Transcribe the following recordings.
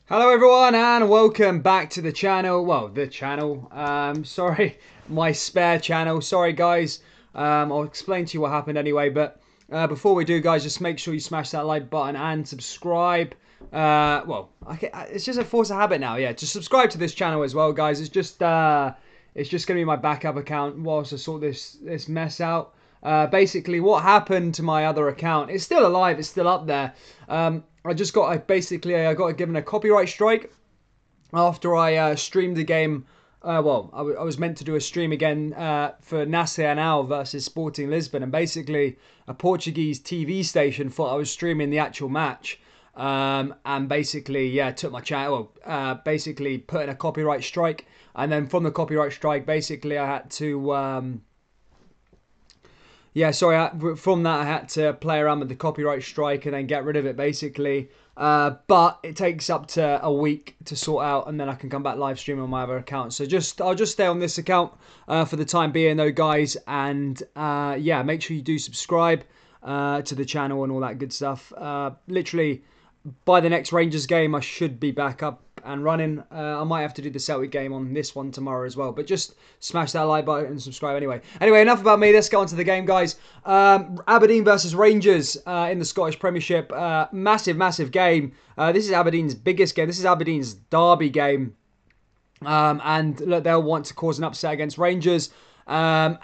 Hello everyone and welcome back to the channel. Well, the channel. Sorry, my spare channel. Sorry guys. I'll explain to you what happened anyway. But before we do, guys, just make sure you smash that like button and subscribe. It's just a force of habit now. Yeah, just subscribe to this channel as well, guys. It's just gonna be my backup account whilst I sort this mess out. Basically, what happened to my other account? It's still alive. It's still up there. I got given a copyright strike after I streamed the game. I was meant to do a stream again for Nacional versus Sporting Lisbon, and basically a Portuguese TV station thought I was streaming the actual match, and basically, yeah, took my channel. Basically, put in a copyright strike, and then from the copyright strike, basically, I had to. From that I had to play around with the copyright strike and then get rid of it basically. But it takes up to a week to sort out, and then I can come back live streaming on my other account. So I'll just stay on this account for the time being, though, guys. And yeah, make sure you do subscribe to the channel and all that good stuff. Literally, by the next Rangers game, I should be back up and running. I might have to do the Celtic game on this one tomorrow as well. But just smash that like button and subscribe anyway. Anyway, enough about me. Let's go on to the game, guys. Aberdeen versus Rangers in the Scottish Premiership. Massive game. This is Aberdeen's biggest game. This is Aberdeen's derby game. And look, they'll want to cause an upset against Rangers. Not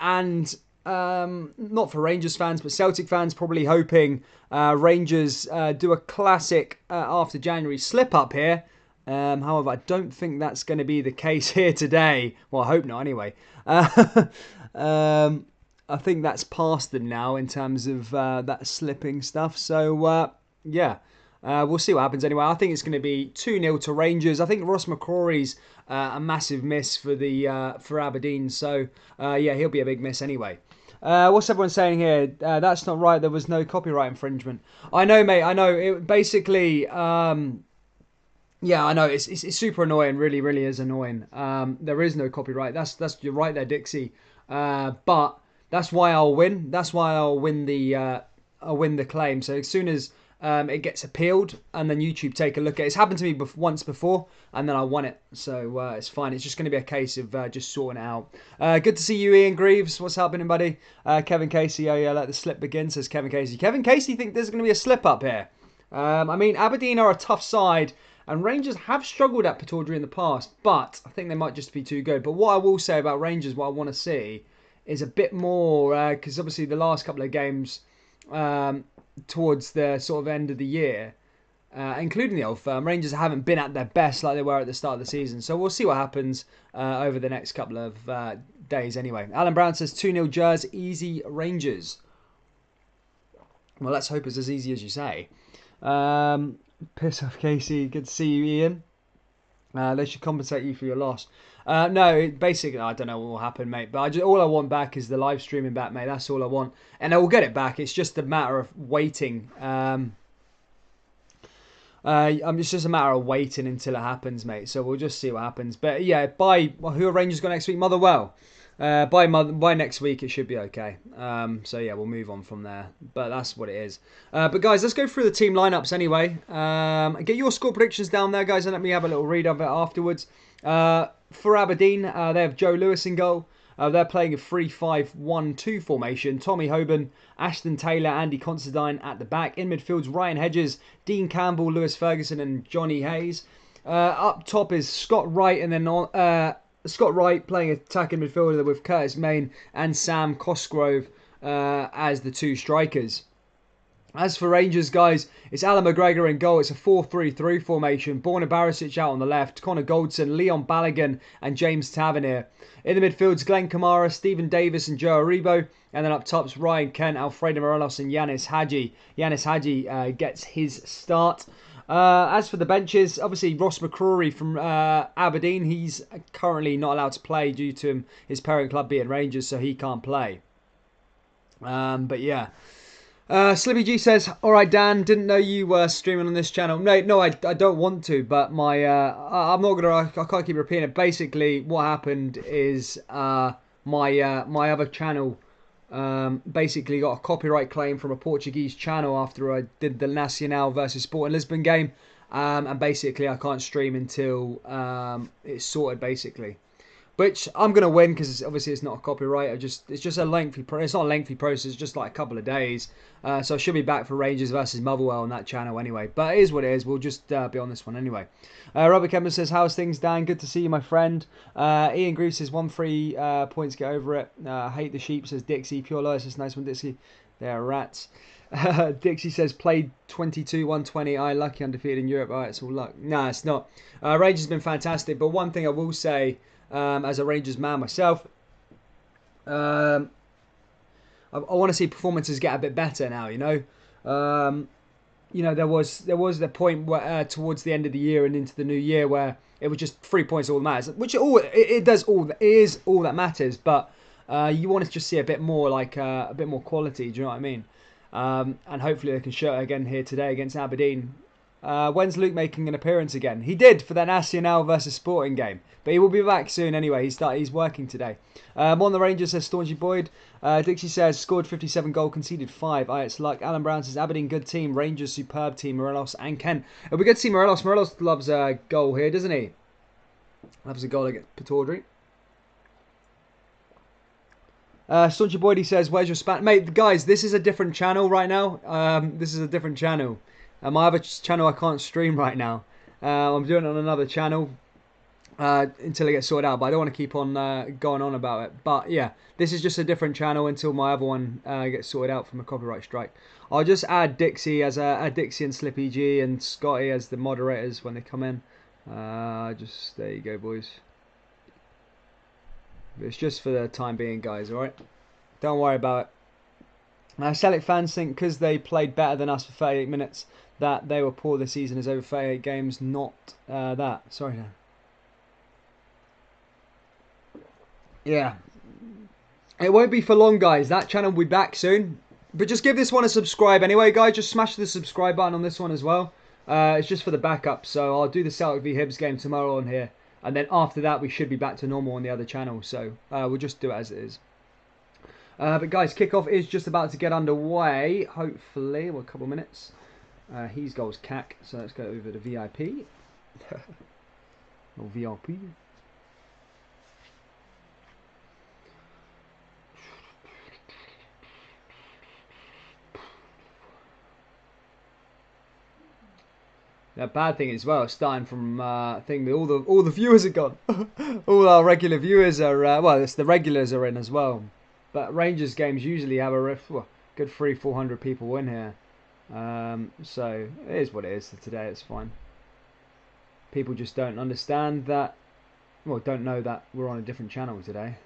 for Rangers fans, but Celtic fans probably hoping Rangers do a classic after January slip up here. However, I don't think that's going to be the case here today. Well, I hope not anyway. I think that's past them now in terms of that slipping stuff. So, yeah. We'll see what happens anyway. I think it's going to be 2-0 to Rangers. I think Ross McCrory's a massive miss for Aberdeen. So, yeah, he'll be a big miss anyway. What's everyone saying here? That's not right. There was no copyright infringement. I know, mate. I know. It basically... yeah, I know. It's super annoying. Really is annoying. There is no copyright. You're right there, Dixie. But that's why I'll win. That's why I'll win the claim. So as soon as it gets appealed and then YouTube take a look at it. It's happened to me once before and then I won it. So it's fine. It's just going to be a case of just sorting it out. Good to see you, Ian Greaves. What's happening, buddy? Kevin Casey. Oh, yeah, let the slip begin, says Kevin Casey. Kevin Casey think there's going to be a slip up here. I mean, Aberdeen are a tough side. And Rangers have struggled at Pittodrie in the past, but I think they might just be too good. But what I will say about Rangers, what I want to see, is a bit more, because obviously the last couple of games towards the sort of end of the year, including the Old Firm, Rangers haven't been at their best like they were at the start of the season. So we'll see what happens over the next couple of days anyway. Alan Brown says 2-0 Jers, easy Rangers. Well, let's hope it's as easy as you say. Piss off, Casey. Good to see you, Ian. They should compensate you for your loss. No, basically, I don't know what will happen, mate. But all I want back is the live streaming back, mate. That's all I want. And I will get it back. It's just a matter of waiting. It's just a matter of waiting until it happens, mate. So we'll just see what happens. But yeah, who are Rangers got next week? Motherwell. By next week it should be okay. So yeah, we'll move on from there. But that's what it is. But guys, let's go through the team lineups anyway. Get your score predictions down there, guys, and let me have a little read of it afterwards. For Aberdeen, they have Joe Lewis in goal. They're playing a 3-5-1-2 formation. Tommy Hoban, Ashton Taylor, Andy Considine at the back. In midfield's Ryan Hedges, Dean Campbell, Lewis Ferguson and Johnny Hayes. Up top is Scott Wright, and then Scott Wright playing attacking midfielder with Curtis Main and Sam Cosgrove as the two strikers. As for Rangers, guys, it's Alan McGregor in goal. It's a 4-3-3 formation. Borna Barisic out on the left. Connor Goldson, Leon Balogun and James Tavernier. In the midfields, Glenn Kamara, Stephen Davis and Joe Aribo. And then up top's Ryan Kent, Alfredo Morelos and Yanis Hadji. Yanis Hadji gets his start. As for the benches, obviously Ross McCrory from Aberdeen. He's currently not allowed to play due to his parent club being Rangers, so he can't play. But yeah. Slippy G says, "Alright, Dan, didn't know you were streaming on this channel." No, I don't want to, but I'm not gonna. I can't keep repeating it. Basically, what happened is my other channel basically got a copyright claim from a Portuguese channel after I did the Nacional versus Sporting Lisbon game, and basically I can't stream until it's sorted, basically. Which I'm gonna win because obviously it's not a copyright. It's just a lengthy. It's not a lengthy process. It's just like a couple of days. So I should be back for Rangers versus Motherwell on that channel anyway. But it is what it is. We'll just be on this one anyway. Robert Kemper says, "How's things, Dan? Good to see you, my friend." Ian Greaves says, 1-3 points. Get over it. Hate the sheep, says Dixie. Pure Lois says, "Nice one, Dixie." They are rats. Dixie says, "Played 22-120. I lucky undefeated in Europe." Alright, it's all luck. Nah, it's not. Rangers has been fantastic. But one thing I will say. As a Rangers man myself, I want to see performances get a bit better now. There was the point where, towards the end of the year and into the new year where it was just 3 points all that matters, which it is all that matters. But you want to just see a bit more a bit more quality. Do you know what I mean? And hopefully they can show it again here today against Aberdeen. When's Luke making an appearance again? He did for that Nacional versus Sporting game. But he will be back soon anyway. He's working today. On the Rangers says Staunchy Boyd. Dixie says scored 57 goal, conceded 5. It's luck. Alan Brown says Aberdeen good team. Rangers superb team. Morelos and Ken. It'll be good to see Morelos. Morelos loves a goal here, doesn't he? Loves a goal against Pataudry. Staunchy Boyd, he says, "Where's your span?" Mate, guys, this is a different channel right now. This is a different channel. My other channel I can't stream right now. I'm doing it on another channel until it gets sorted out. But I don't want to keep on going on about it. But yeah, this is just a different channel until my other one gets sorted out from a copyright strike. I'll just add Dixie as Dixie and Slippy G and Scotty as the moderators when they come in. Just there you go, boys. It's just for the time being, guys. All right, don't worry about it. Celtic fans think because they played better than us for 38 minutes that they were poor this season is over 38 games. Not that. Sorry. Yeah. It won't be for long, guys. That channel will be back soon. But just give this one a subscribe anyway, guys. Just smash the subscribe button on this one as well. It's just for the backup. So I'll do the Celtic v Hibs game tomorrow on here. And then after that, we should be back to normal on the other channel. So we'll just do it as it is. But guys, kickoff is just about to get underway. Hopefully, well, a couple of minutes. He's goals cack, so let's go over to VIP. Or VIP. The bad thing as well, starting from thing that all the viewers are gone. All our regular viewers are well, it's the regulars are in as well. But Rangers games usually have a good 300-400 people in here. So it is what it is. Today it's fine. People just don't understand that. Well, don't know that we're on a different channel today.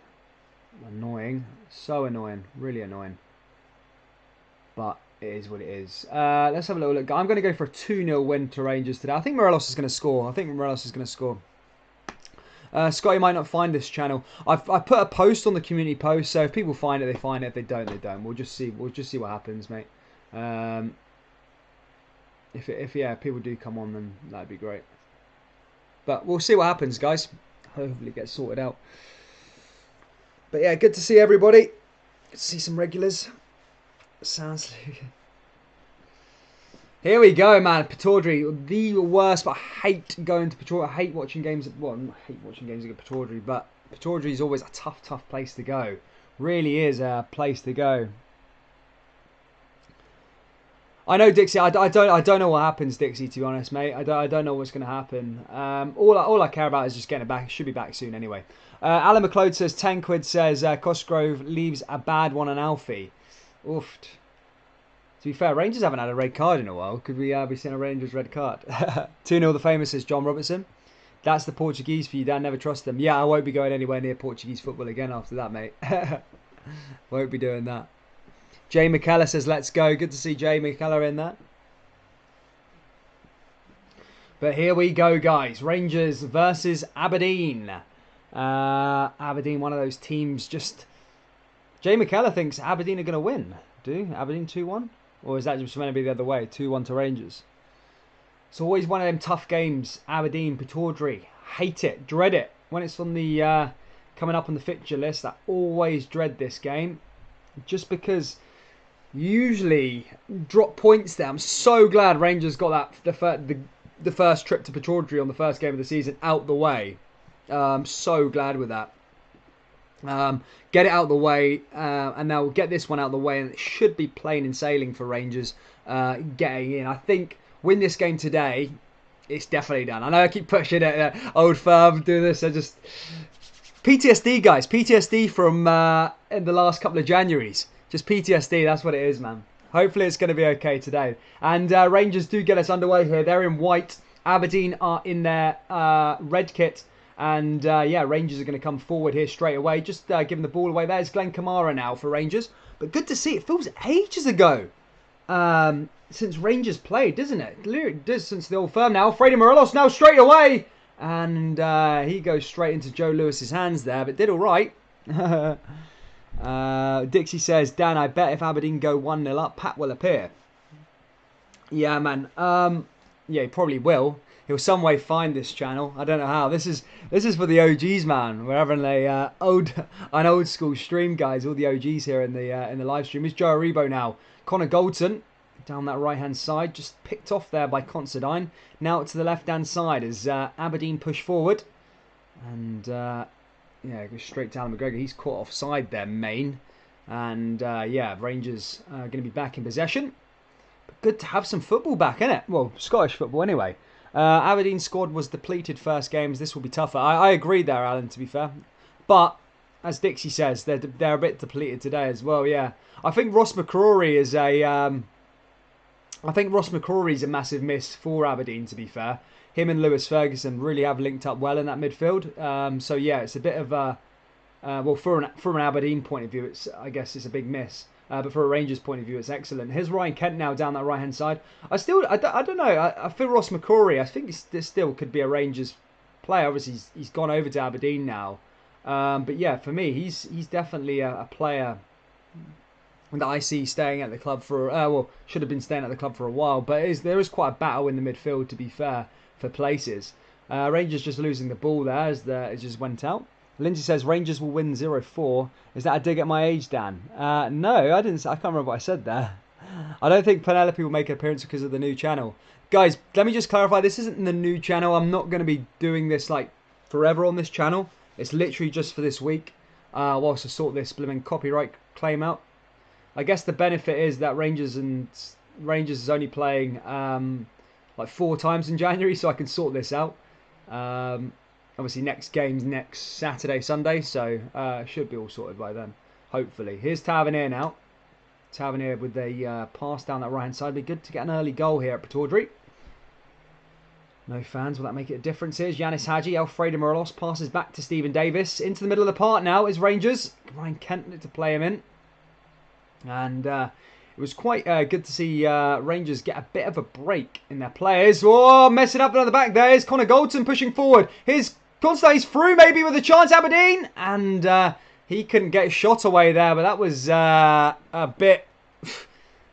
Annoying. So annoying. Really annoying. But it is what it is. Let's have a little look. I'm going to go for a 2-0 win to Rangers today. I think Morelos is going to score. Scotty might not find this channel. I put a post on the community post, so if people find it, they find it. If they don't, they don't. We'll just see what happens, mate. If people do come on, then that'd be great. But we'll see what happens, guys. Hopefully it gets sorted out. But yeah, good to see everybody. Good to see some regulars. Sounds like... Here we go, man. Pataudry, the worst, but I hate going to Pataudry. I hate watching games. Well, I hate watching games against Pataudry, but Pataudry is always a tough place to go. Really is a place to go. I know, Dixie. I don't know what happens, Dixie. To be honest, mate, I don't know what's going to happen. All I care about is just getting it back. It should be back soon anyway. Alan McLeod says 10 quid says Cosgrove leaves a bad one on Alfie. Oof. To be fair, Rangers haven't had a red card in a while. Could we be seeing a Rangers red card? 2-0 the famous says John Robertson. That's the Portuguese for you, Dan. Never trust them. Yeah, I won't be going anywhere near Portuguese football again after that, mate. Won't be doing that. Jay McKellar says, let's go. Good to see Jay McKellar in that. But here we go, guys. Rangers versus Aberdeen. Aberdeen, one of those teams just... Jay McKellar thinks Aberdeen are going to win. Do? Aberdeen 2-1? Or is that just meant to be the other way? 2-1 to Rangers. It's always one of them tough games. Aberdeen, Pataudry. Hate it. Dread it. When it's on the... coming up on the fixture list, I always dread this game. Just because... Usually drop points there. I'm so glad Rangers got that the the first trip to Pittodrie on the first game of the season out the way. So glad with that. Get it out the way, and now we'll get this one out the way, and it should be plain and sailing for Rangers getting in. I think win this game today, it's definitely done. I know I keep pushing it, old firm, do this. I just PTSD, guys. PTSD from in the last couple of Januaries. Just PTSD. That's what it is, man. Hopefully it's going to be okay today. And Rangers do get us underway here. They're in white. Aberdeen are in their red kit. And yeah, Rangers are going to come forward here straight away. Just giving the ball away. There's Glenn Kamara now for Rangers. But good to see. It feels ages ago since Rangers played, doesn't it? It does since the old firm now. Freddie Morelos now straight away. And he goes straight into Joe Lewis's hands there. But did all right. Dixie says, Dan, I bet if Aberdeen go 1-0 up, Pat will appear. Yeah, man. Yeah, he probably will. He'll some way find this channel. I don't know how. This is for the OGs, man. We're having an old school stream, guys. All the OGs here in the live stream. It's Joe Aribo now. Connor Goldson down that right hand side, just picked off there by Considine. Now to the left hand side as Aberdeen push forward, and yeah, goes straight to Alan McGregor. He's caught offside there, main, and yeah, Rangers are going to be back in possession. But good to have some football back, isn't it? Well, Scottish football anyway. Aberdeen's squad was depleted first games. This will be tougher. I agree there, Alan, to be fair. But, as Dixie says, they're a bit depleted today as well, yeah. I think Ross McCrory is a massive miss for Aberdeen, to be fair. Him and Lewis Ferguson really have linked up well in that midfield. So, yeah, it's a bit of a... well, from an Aberdeen point of view, I guess it's a big miss. But for a Rangers point of view, it's excellent. Here's Ryan Kent now down that right-hand side. I don't know. I feel Ross McCrory, I think this still could be a Rangers player. Obviously, he's gone over to Aberdeen now. But yeah, for me, he's definitely a player that I see staying at the club for... well, should have been staying at the club for a while. But there is quite a battle in the midfield, to be fair, for places. Rangers just losing the ball there as it just went out. Lindsay says Rangers will win 0-4. Is that a dig at my age, Dan? No, I didn't. I can't remember what I said there. I don't think Penelope will make an appearance because of the new channel. Guys, let me just clarify. This isn't the new channel. I'm not going to be doing this like forever on this channel. It's literally just for this week. Whilst I sort this blooming copyright claim out. I guess the benefit is that Rangers is only playing like 4 times in January, so I can sort this out. Obviously, next game's next Saturday, Sunday, so should be all sorted by then, hopefully. Here's Tavernier now. Tavernier with a pass down that right-hand side. Be good to get an early goal here at Pittodrie. No fans, will that make it a difference? Here's Yanis Hadji. Alfredo Morelos passes back to Stephen Davis. Into the middle of the park now is Rangers. Ryan Kent to play him in. And it was quite good to see Rangers get a bit of a break in their players. Oh, messing up down the back there is Connor Goldson pushing forward. Here's Constantine's through maybe with a chance, Aberdeen. And he couldn't get his shot away there, but that was a bit...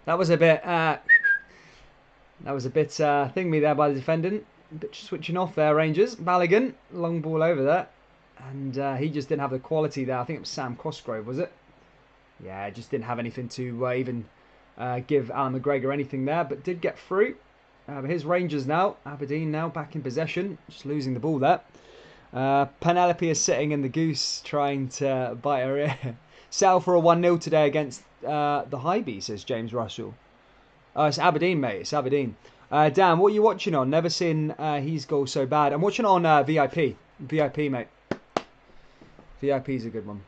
That was a bit thingy there by the defendant. A bit switching off there, Rangers. Balogun, long ball over there. And he just didn't have the quality there. I think it was Sam Cosgrove, was it? Yeah, just didn't have anything to even give Alan McGregor anything there, but did get through. But here's Rangers now. Aberdeen now back in possession. Just losing the ball there. Penelope is sitting in the goose trying to bite her ear. Settle for a 1-0 today against the Highby, says James Russell. Oh, it's Aberdeen, mate. It's Aberdeen. Dan, what are you watching on? Never seen his goal so bad. I'm watching on VIP. VIP, mate. VIP's a good one.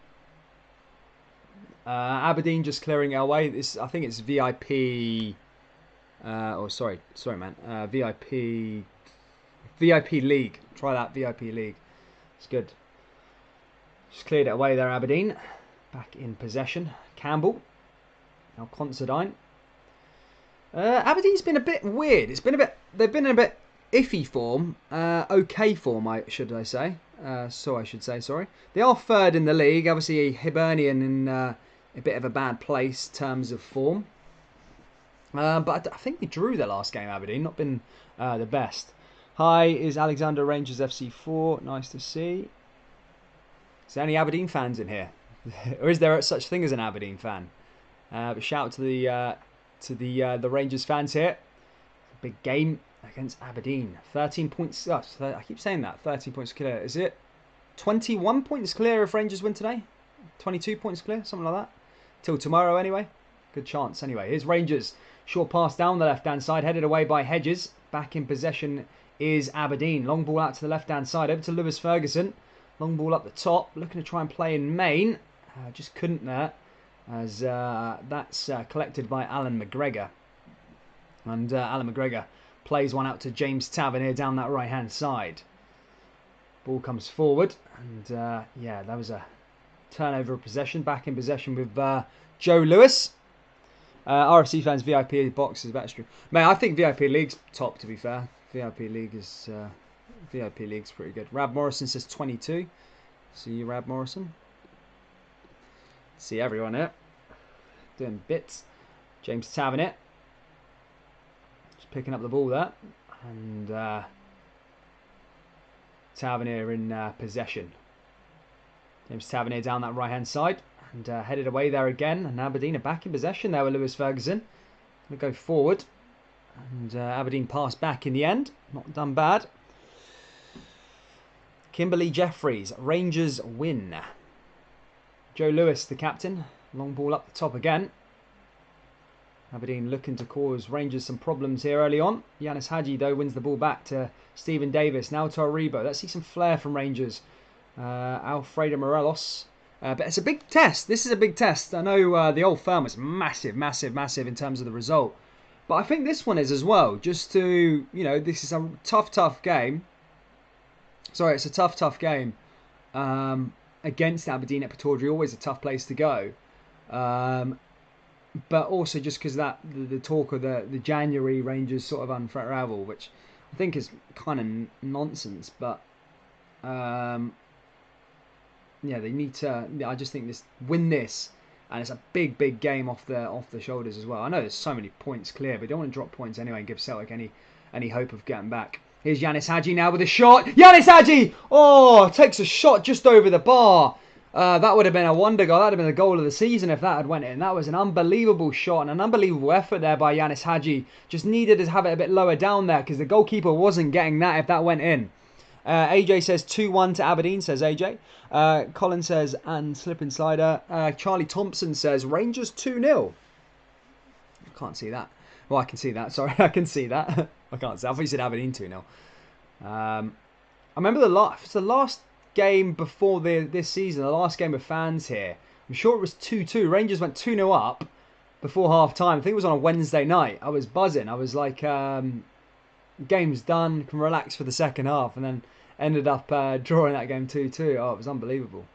Aberdeen just clearing it away. I think it's VIP. Sorry, man. VIP League. Try that, VIP League. It's good. Just cleared it away there, Aberdeen. Back in possession. Campbell. Now Considine. Aberdeen's been a bit weird. They've been in a bit iffy form. Okay form, should I say. Sorry. They are third in the league. Obviously, Hibernian in a bit of a bad place in terms of form. But I think they drew their last game, Aberdeen. Not been the best. Hi, is Alexander Rangers FC 4. Nice to see. Is there any Aberdeen fans in here? Or is there such thing as an Aberdeen fan? But shout out to the Rangers fans here. Big game. against Aberdeen. 13 points. Oh, I keep saying that. 13 points clear. Is it 21 points clear if Rangers win today? 22 points clear? Something like that. Till tomorrow anyway. Good chance anyway. Here's Rangers. Short pass down the left-hand side. Headed away by Hedges. Back in possession is Aberdeen. Long ball out to the left-hand side. Over to Lewis Ferguson. Long ball up the top. Looking to try and play in main. Just couldn't there. As that's collected by Alan McGregor. And Alan McGregor plays one out to James Tavernier down that right-hand side. Ball comes forward. And yeah, that was a turnover of possession. Back in possession with Joe Lewis. RFC fans, VIP box is better. Mate, I think VIP League's top, to be fair. VIP League's pretty good. Rab Morrison says 22. See you, Rab Morrison. See everyone here. Doing bits. James Tavernier. Just picking up the ball there. And Tavernier in possession. James Tavernier down that right-hand side. And headed away there again. And Aberdeen are back in possession there with Lewis Ferguson. Going to go forward. And Aberdeen pass back in the end. Not done bad. Kimberly Jeffries. Rangers win. Joe Lewis, the captain. Long ball up the top again. Aberdeen looking to cause Rangers some problems here early on. Yanis Hadji, though, wins the ball back to Stephen Davis. Now to Aribo. Let's see some flair from Rangers. Alfredo Morelos. But it's a big test. This is a big test. I know the Old Firm was massive, massive, massive in terms of the result. But I think this one is as well. Just to, you know, this is a tough, tough game. Sorry, it's a tough, tough game. Against Aberdeen at Pittodrie, always a tough place to go. But also just because that the talk of the January Rangers sort of unravel, which I think is kind of nonsense. But yeah, they need to. I just think win this, and it's a big, big game off the shoulders as well. I know there's so many points clear, but you don't want to drop points anyway and give Celtic any hope of getting back. Here's Yanis Hadji now with a shot. Yanis Hadji! Oh, takes a shot just over the bar. That would have been a wonder goal. That would have been the goal of the season if that had went in. That was an unbelievable shot and an unbelievable effort there by Yanis Hadji. Just needed to have it a bit lower down there because the goalkeeper wasn't getting that if that went in. AJ says 2-1 to Aberdeen, says AJ. Colin says, and slip and slider. Charlie Thompson says, Rangers 2-0. I can't see that. Well, I can see that. Sorry, I can see that. I can't see. I thought you said Aberdeen 2-0. I remember the last game before this season, the last game of fans here. I'm sure it was 2-2. Rangers went 2-0 up before half-time. I think it was on a Wednesday night. I was buzzing. I was like, game's done. Can relax for the second half. And then ended up drawing that game 2-2. Oh, it was unbelievable.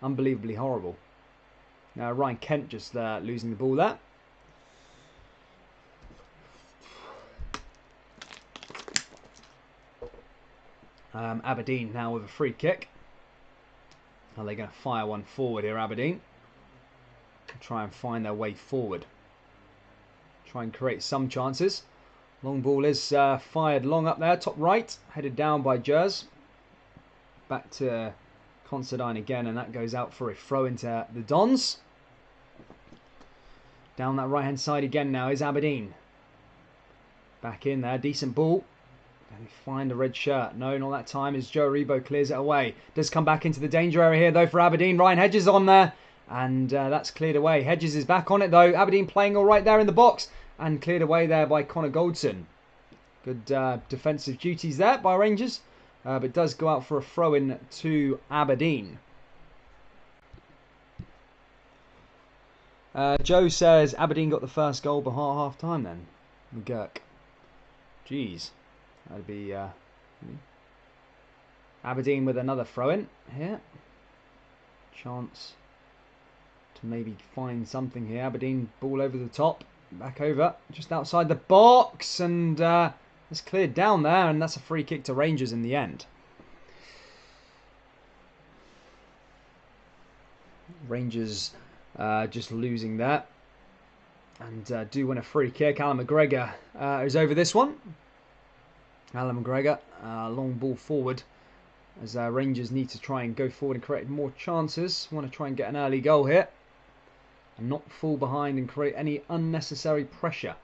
Unbelievably horrible. Now, Ryan Kent just losing the ball there. Aberdeen now with a free kick. Are they going to fire one forward here, Aberdeen? Try and find their way forward. Try and create some chances. Long ball is fired long up there, top right. Headed down by Jers. Back to Considine again, and that goes out for a throw into the Dons. Down that right-hand side again now is Aberdeen. Back in there, decent ball. Can he find a red shirt? No, not that time as Joe Aribo clears it away. Does come back into the danger area here though for Aberdeen. Ryan Hedges on there. And that's cleared away. Hedges is back on it though. Aberdeen playing all right there in the box. And cleared away there by Connor Goldson. Good defensive duties there by Rangers. But does go out for a throw-in to Aberdeen. Joe says Aberdeen got the first goal before half-time then. McGurk. Jeez. That'd be Aberdeen with another throw-in here. Chance to maybe find something here. Aberdeen ball over the top. Back over. Just outside the box. And it's cleared down there. And that's a free kick to Rangers in the end. Rangers just losing there. And do win a free kick. Alan McGregor is over this one. Alan McGregor, long ball forward as Rangers need to try and go forward and create more chances. Want to try and get an early goal here and not fall behind and create any unnecessary pressure.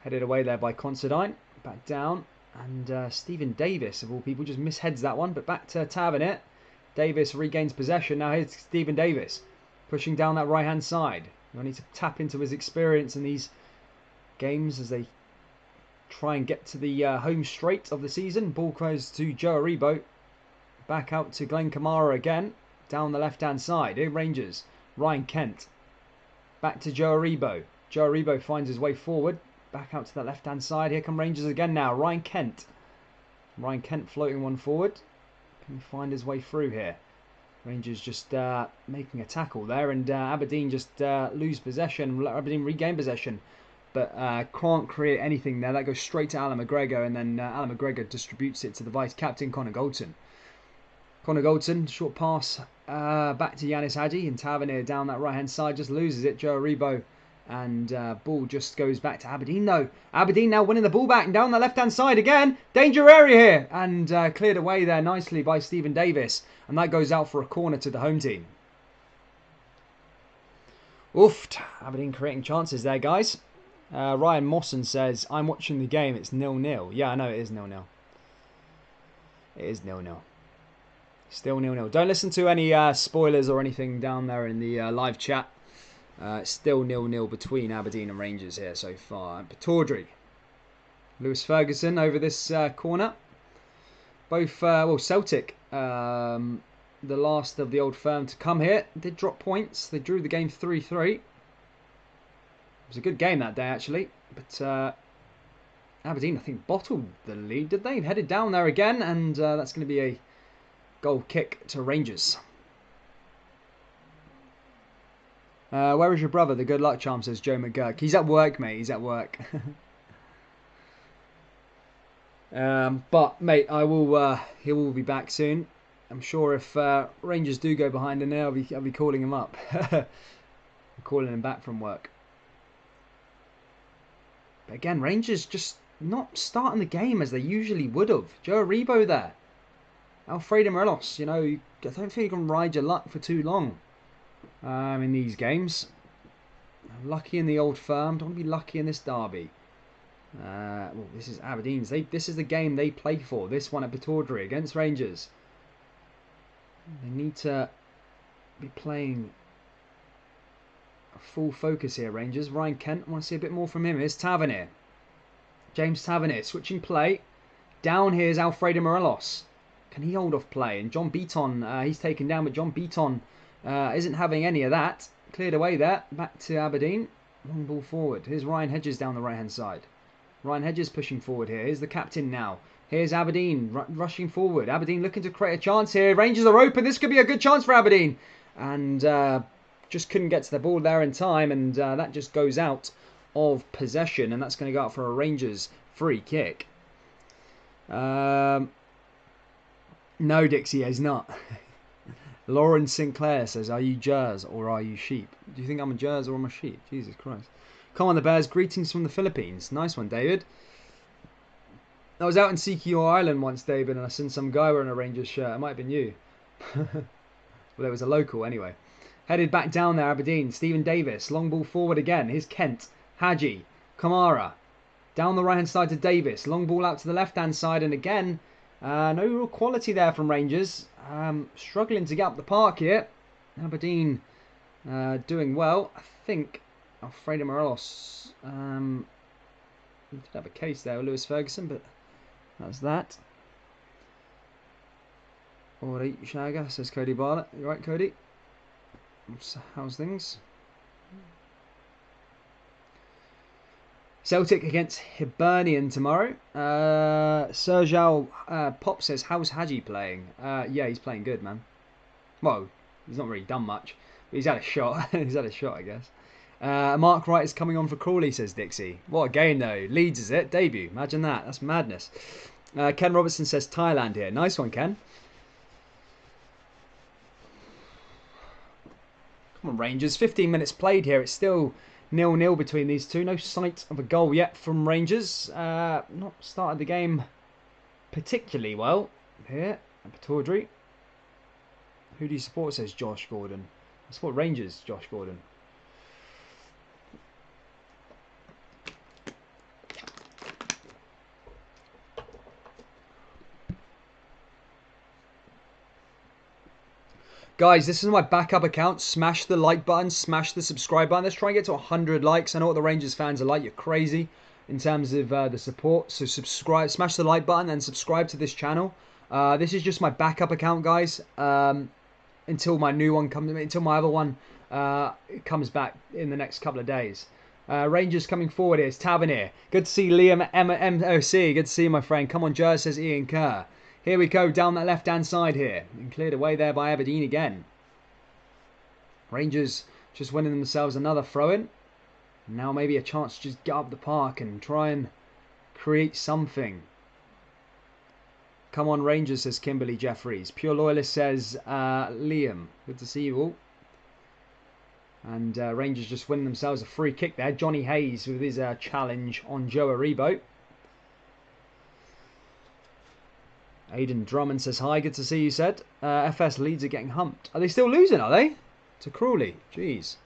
Headed away there by Considine. Back down. And Stephen Davis, of all people, just misheads that one. But back to Tavernier. Davis regains possession. Now here's Stephen Davis. Pushing down that right-hand side. You'll need to tap into his experience in these games as they try and get to the home straight of the season. Ball goes to Joe Aribo. Back out to Glenn Kamara again. Down the left-hand side. Here Rangers. Ryan Kent. Back to Joe Aribo. Joe Aribo finds his way forward. Back out to the left-hand side. Here come Rangers again now. Ryan Kent. Ryan Kent floating one forward. Can he find his way through here? Rangers just making a tackle there. And Aberdeen just lose possession. Aberdeen regain possession. But can't create anything there. That goes straight to Alan McGregor. And then Alan McGregor distributes it to the vice-captain, Connor Goldson. Connor Goldson, short pass back to Yanis Hadji. And Tavernier down that right-hand side just loses it. Joe Aribo. And ball just goes back to Aberdeen though. Aberdeen now winning the ball back and down the left-hand side again. Danger area here. And cleared away there nicely by Stephen Davis. And that goes out for a corner to the home team. Oof. Aberdeen creating chances there, guys. Ryan Mawson says, I'm watching the game. It's 0-0. Yeah, I know it is 0-0. It is 0-0. Still 0-0. Don't listen to any spoilers or anything down there in the live chat. Still 0-0 between Aberdeen and Rangers here so far. Pataudry. Lewis Ferguson over this corner. Both, well, Celtic, the last of the old firm to come here, did drop points. They drew the game 3-3. It was a good game that day, actually. But Aberdeen, I think, bottled the lead, did they? Headed down there again, and that's going to be a goal kick to Rangers. Where is your brother? The good luck charm, says Joe McGurk. He's at work, mate. He's at work. But, mate, he will be back soon. I'm sure if Rangers do go behind in there, I'll be calling him up. I'm calling him back from work. But again, Rangers just not starting the game as they usually would have. Joe Aribo there. Alfredo Morelos, you know, I don't think you can ride your luck for too long in these games. Lucky in the old firm. Don't want to be lucky in this derby. Well, this is Aberdeen's. This is the game they play for. This one at Pataudry against Rangers. They need to be playing a full focus here, Rangers. Ryan Kent, I want to see a bit more from him. Here's Tavernier. James Tavernier, switching play. Down here is Alfredo Morelos. Can he hold off play? And John Beaton, he's taken down, but John Beaton isn't having any of that. Cleared away there. Back to Aberdeen. Long ball forward. Here's Ryan Hedges down the right-hand side. Ryan Hedges pushing forward here. Here's the captain now. Here's Aberdeen rushing forward. Aberdeen looking to create a chance here. Rangers are open. This could be a good chance for Aberdeen. And just couldn't get to the ball there in time. And that just goes out of possession. And that's going to go out for a Rangers free kick. No, Dixie, he's not. Lauren Sinclair says, are you Jers or are you sheep? Do you think I'm a Jers or I'm a sheep? Jesus Christ. Come on, the Bears. Greetings from the Philippines. Nice one, David. I was out in Sikihor Island once, David, and I seen some guy wearing a Rangers shirt. It might have been you. Well, it was a local anyway. Headed back down there, Aberdeen. Stephen Davis. Long ball forward again. Here's Kent. Hadji. Kamara. Down the right-hand side to Davis. Long ball out to the left-hand side. And again, no real quality there from Rangers. Struggling to get up the park here. Aberdeen doing well. I think Alfredo Morelos did have a case there with Lewis Ferguson, but that's that. Alright, Shaga, says Cody Bartlett. You right, Cody? How's things? Celtic against Hibernian tomorrow. Sergio Pop says, how's Hadji playing? Yeah, he's playing good, man. Well, he's not really done much, but he's had a shot. He's had a shot, I guess. Mark Wright is coming on for Crawley, says Dixie. What a game, though. Leeds, is it? Debut. Imagine that. That's madness. Ken Robertson says Thailand here. Nice one, Ken. Come on, Rangers. 15 minutes played here. It's still 0-0 between these two. No sight of a goal yet from Rangers. Not started the game particularly well here at Pataudry. Who do you support, says Josh Gordon. I support Rangers, Josh Gordon. Guys, this is my backup account. Smash the like button, smash the subscribe button. Let's try and get to 100 likes. I know what the Rangers fans are like. You're crazy in terms of the support. So subscribe, smash the like button and subscribe to this channel. This is just my backup account, guys. Until my new one comes, until my other one comes back in the next couple of days. Rangers coming forward here. It's Tavernier. Good to see Liam MOC. Good to see you, my friend. Come on, Jers, says Ian Kerr. Here we go, down that left-hand side here. And cleared away there by Aberdeen again. Rangers just winning themselves another throw-in. Now maybe a chance to just get up the park and try and create something. Come on, Rangers, says Kimberly Jeffries. Pure Loyalist says Liam. Good to see you all. And Rangers just winning themselves a free kick there. Johnny Hayes with his challenge on Joe Aribo. Aidan Drummond says hi. Good to see you, said. FS Leeds are getting humped. Are they still losing, are they? To Crawley. Jeez.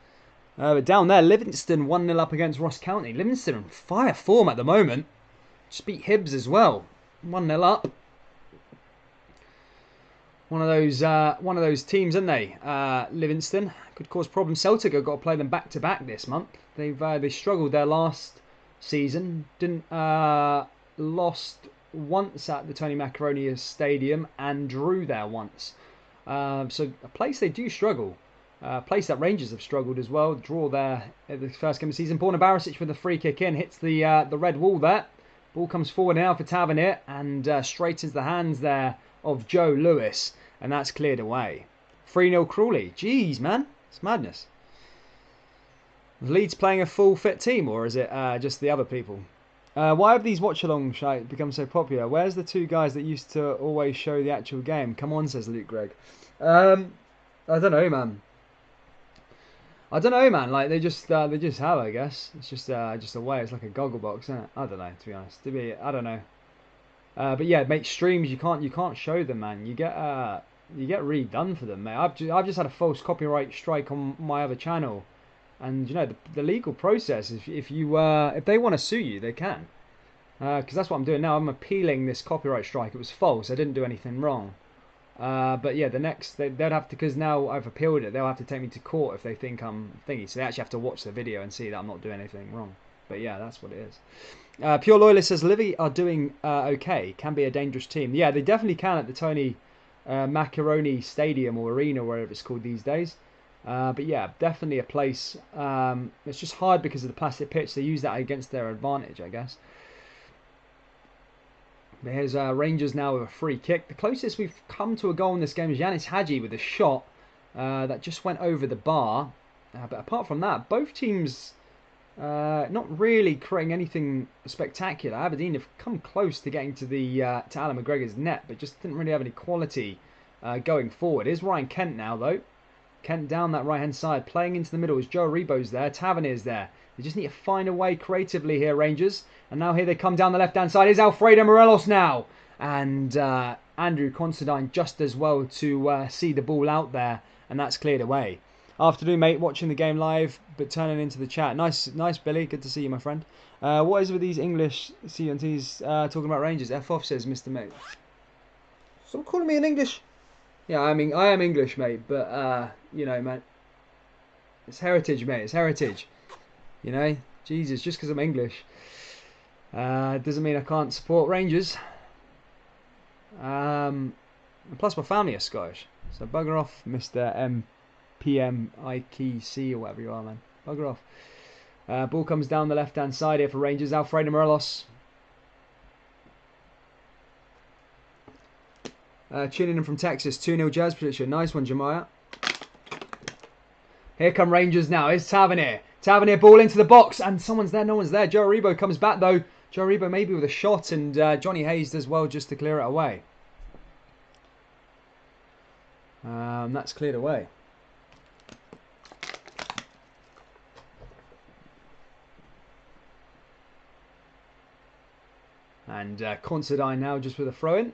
But down there, Livingston 1-0 up against Ross County. Livingston in fire form at the moment. Just beat Hibs as well. 1-0 up. One of those teams, aren't they? Livingston could cause problems. Celtic have got to play them back to back this month. They struggled their last season. Didn't lost once at the Tony Macaroni Stadium and drew there once. So a place they do struggle. A place that Rangers have struggled as well. Draw there at the first game of the season. Borna Barisic with a free kick in, hits the red wall there. Ball comes forward now for Tavernier and straight into the hands there of Joe Lewis. And that's cleared away. 3-0 Crawley. Jeez, man. It's madness. Is Leeds playing a full fit team, or is it just the other people? Why have these watch-along shows become so popular? Where's the two guys that used to always show the actual game? Come on, says Luke Gregg. I don't know, man. Like they just have, I guess. It's just a way. It's like a goggle box, isn't it? I don't know, to be honest. I don't know. But yeah, make streams. You can't show them, man. You get redone for them, mate. I've just had a false copyright strike on my other channel, and you know the legal process. If they want to sue you, they can. Because that's what I'm doing now. I'm appealing this copyright strike. It was false. I didn't do anything wrong. But yeah, the next they'd have to, because now I've appealed it. They'll have to take me to court if they think I'm thingy. So they actually have to watch the video and see that I'm not doing anything wrong. But yeah, that's what it is. Pure Loyalist says Livy are doing okay. Can be a dangerous team. Yeah, they definitely can at the Tony Macaroni Stadium or Arena, wherever it's called these days. But yeah, definitely a place. It's just hard because of the plastic pitch. They use that against their advantage, I guess. But here's Rangers now with a free kick. The closest we've come to a goal in this game is Yanis Hadji with a shot that just went over the bar. But apart from that, both teams not really creating anything spectacular. Aberdeen have come close to getting to the to Alan McGregor's net, but just didn't really have any quality going forward. Here's Ryan Kent now, though. Kent down that right-hand side, playing into the middle as Joe Aribo's there. Tavernier's there. They just need to find a way creatively here, Rangers. And now here they come down the left-hand side. Here's Alfredo Morelos now. And Andrew Considine just as well to see the ball out there. And that's cleared away. Afternoon, mate. Watching the game live, but turning into the chat. Nice, Billy. Good to see you, my friend. What is with these English CNTs talking about Rangers? F off, says Mr. Mate. Stop calling me an English. Yeah, I mean, I am English, mate. But, you know, man. It's heritage, mate. It's heritage. You know? Jesus, just because I'm English doesn't mean I can't support Rangers. And plus, my family are Scottish. So bugger off, Mr. PMIKC or whatever you are, man. Bugger off. Ball comes down the left-hand side here for Rangers. Alfredo Morelos. Tuning in from Texas. 2-0 Jazz prediction. Nice one, Jemiah. Here come Rangers now. Here's Tavernier. Tavernier ball into the box. And someone's there. No one's there. Joe Aribo comes back, though. Joe Aribo maybe with a shot. And Johnny Hayes does well just to clear it away. That's cleared away. And Considine now just with a throw-in.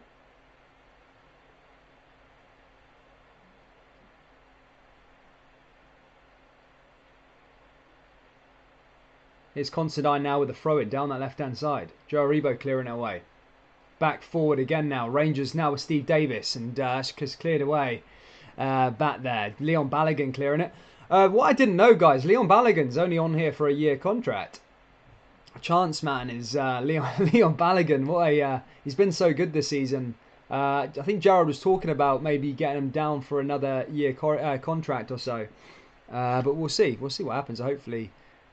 Here's Considine now with a throw-in down that left-hand side. Joe Aribo clearing it away. Back forward again now. Rangers now with Steve Davis. And just cleared away. back there. Leon Balogun clearing it. What I didn't know, guys, Leon Balogun's only on here for a year contract. Chance man is Leon Balogun. What a he's been so good this season. I think Gerald was talking about maybe getting him down for another year contract or so. But we'll see. We'll see what happens. Hopefully,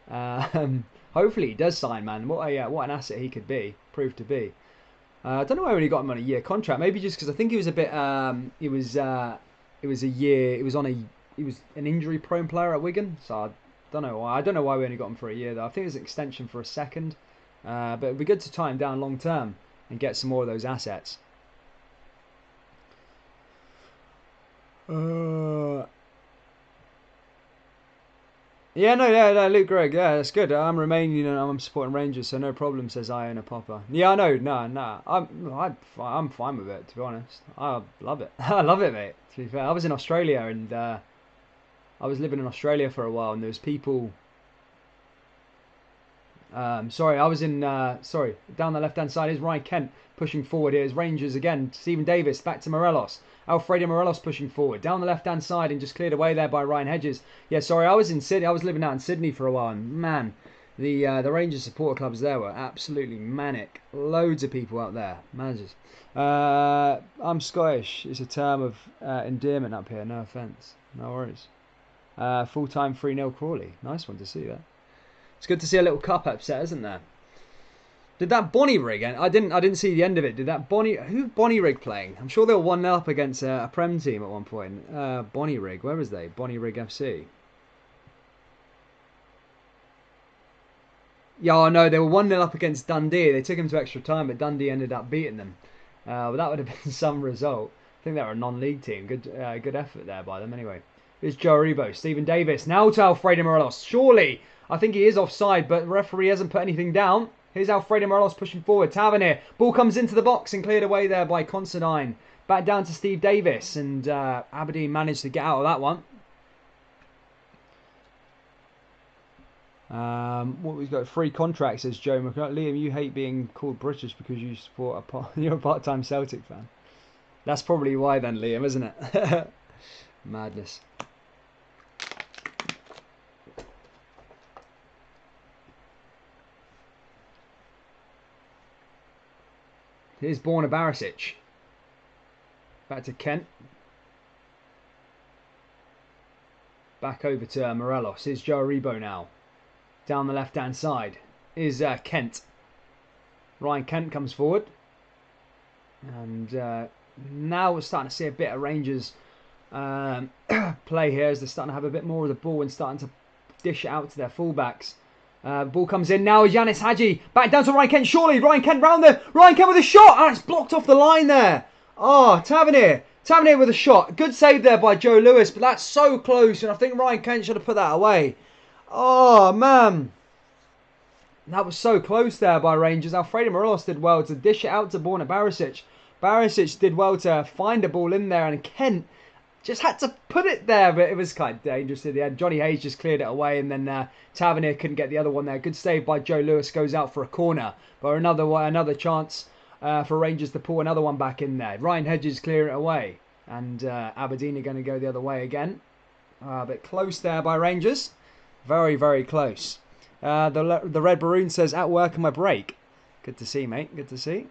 hopefully he does sign, man. What an asset he could prove to be. I don't know why we only got him on a year contract. Maybe just because I think he was a bit. It was a year. It was on a. He was an injury-prone player at Wigan, so I don't know why. I don't know why we only got him for a year though. I think it was an extension for a second, but it'd be good to tie him down long term and get some more of those assets. Yeah, no, Luke Gregg, yeah, that's good. I'm Romanian and I'm supporting Rangers, so no problem, says Iona Popper. Yeah, I know, no, I'm fine with it, to be honest. I love it. I love it, mate, to be fair. I was in Australia and I was living in Australia for a while and there was people... sorry, I was in, down the left-hand side is Ryan Kent pushing forward. Here's Rangers again. Stephen Davis back to Morelos. Alfredo Morelos pushing forward. Down the left-hand side and just cleared away there by Ryan Hedges. Yeah, sorry, I was in Sydney. I was living out in Sydney for a while. And man, the Rangers supporter clubs there were absolutely manic. Loads of people out there. Managers. I'm Scottish. It's a term of endearment up here. No offence. No worries. Full-time 3-0 Crawley. Nice one to see that. It's good to see a little cup upset, isn't there? Did that Bonnyrigg? I didn't see the end of it. Did that who Bonnyrigg playing? I'm sure they were 1-0 up against a Prem team at one point. Bonnyrigg, where was they? Bonnyrigg FC. Yeah, I know they were 1-0 up against Dundee. They took them to extra time, but Dundee ended up beating them. But that would have been some result. I think they were a non-league team. Good effort there by them. Anyway, here's Joe Aribo, Stephen Davis, now to Alfredo Morelos. Surely. I think he is offside, but the referee hasn't put anything down. Here's Alfredo Morelos pushing forward. Tavernier. Ball comes into the box and cleared away there by Considine. Back down to Steve Davis. And Aberdeen managed to get out of that one. What we've got? Free contracts, says Joe McCart. Liam, you hate being called British because you support you're a part-time Celtic fan. That's probably why then, Liam, isn't it? Madness. Here's Borna Barisic. Back to Kent. Back over to Morelos. Here's Joe Aribo now. Down the left-hand side is Kent. Ryan Kent comes forward. And now we're starting to see a bit of Rangers play here as they're starting to have a bit more of the ball and starting to dish it out to their fullbacks. Ball comes in now is Yanis Hadji. Back down to Ryan Kent. Surely Ryan Kent round there. Ryan Kent with a shot. Ah, it's blocked off the line there. Oh, Tavernier. Tavernier with a shot. Good save there by Joe Lewis, but that's so close. And I think Ryan Kent should have put that away. Oh, man. That was so close there by Rangers. Alfredo Morelos did well to dish it out to Borna Barisic. Barisic did well to find a ball in there. And Kent just had to put it there, but it was kind of dangerous at the end. Johnny Hayes just cleared it away, and then Tavernier couldn't get the other one there. Good save by Joe Lewis, goes out for a corner. But another chance for Rangers to pull another one back in there. Ryan Hedges clear it away, and Aberdeen are going to go the other way again. But close there by Rangers. Very, very close. The Red Maroon says, at work on my break. Good to see, mate. Good to see.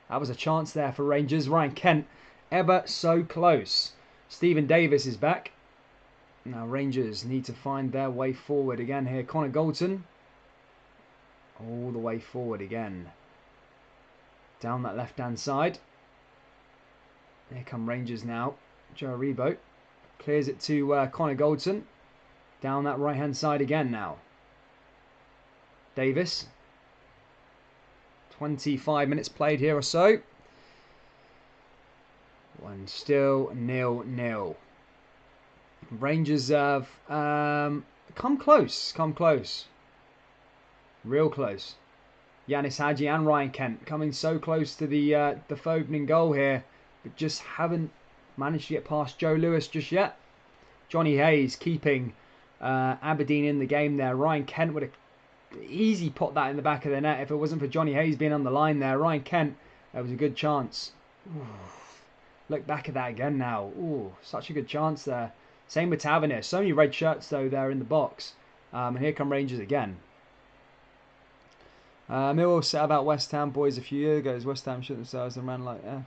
That was a chance there for Rangers. Ryan Kent, ever so close. Stephen Davis is back. Now Rangers need to find their way forward again here. Connor Galton. All the way forward again. Down that left-hand side. Here come Rangers now. Joe Aribo clears it to Connor Galton. Down that right-hand side again now. Davis. 25 minutes played here or so. And still 0-0. Rangers have come close. Real close. Yanis Hadji and Ryan Kent coming so close to the opening goal here, but just haven't managed to get past Joe Lewis just yet. Johnny Hayes keeping Aberdeen in the game there. Ryan Kent would have easy put that in the back of the net if it wasn't for Johnny Hayes being on the line there. Ryan Kent, that was a good chance. Ooh. Look back at that again now. Ooh, such a good chance there. Same with Tavernier. So many red shirts, though, there in the box. And here come Rangers again. Millwall set about West Ham boys a few years ago. West Ham shit themselves and ran like I'm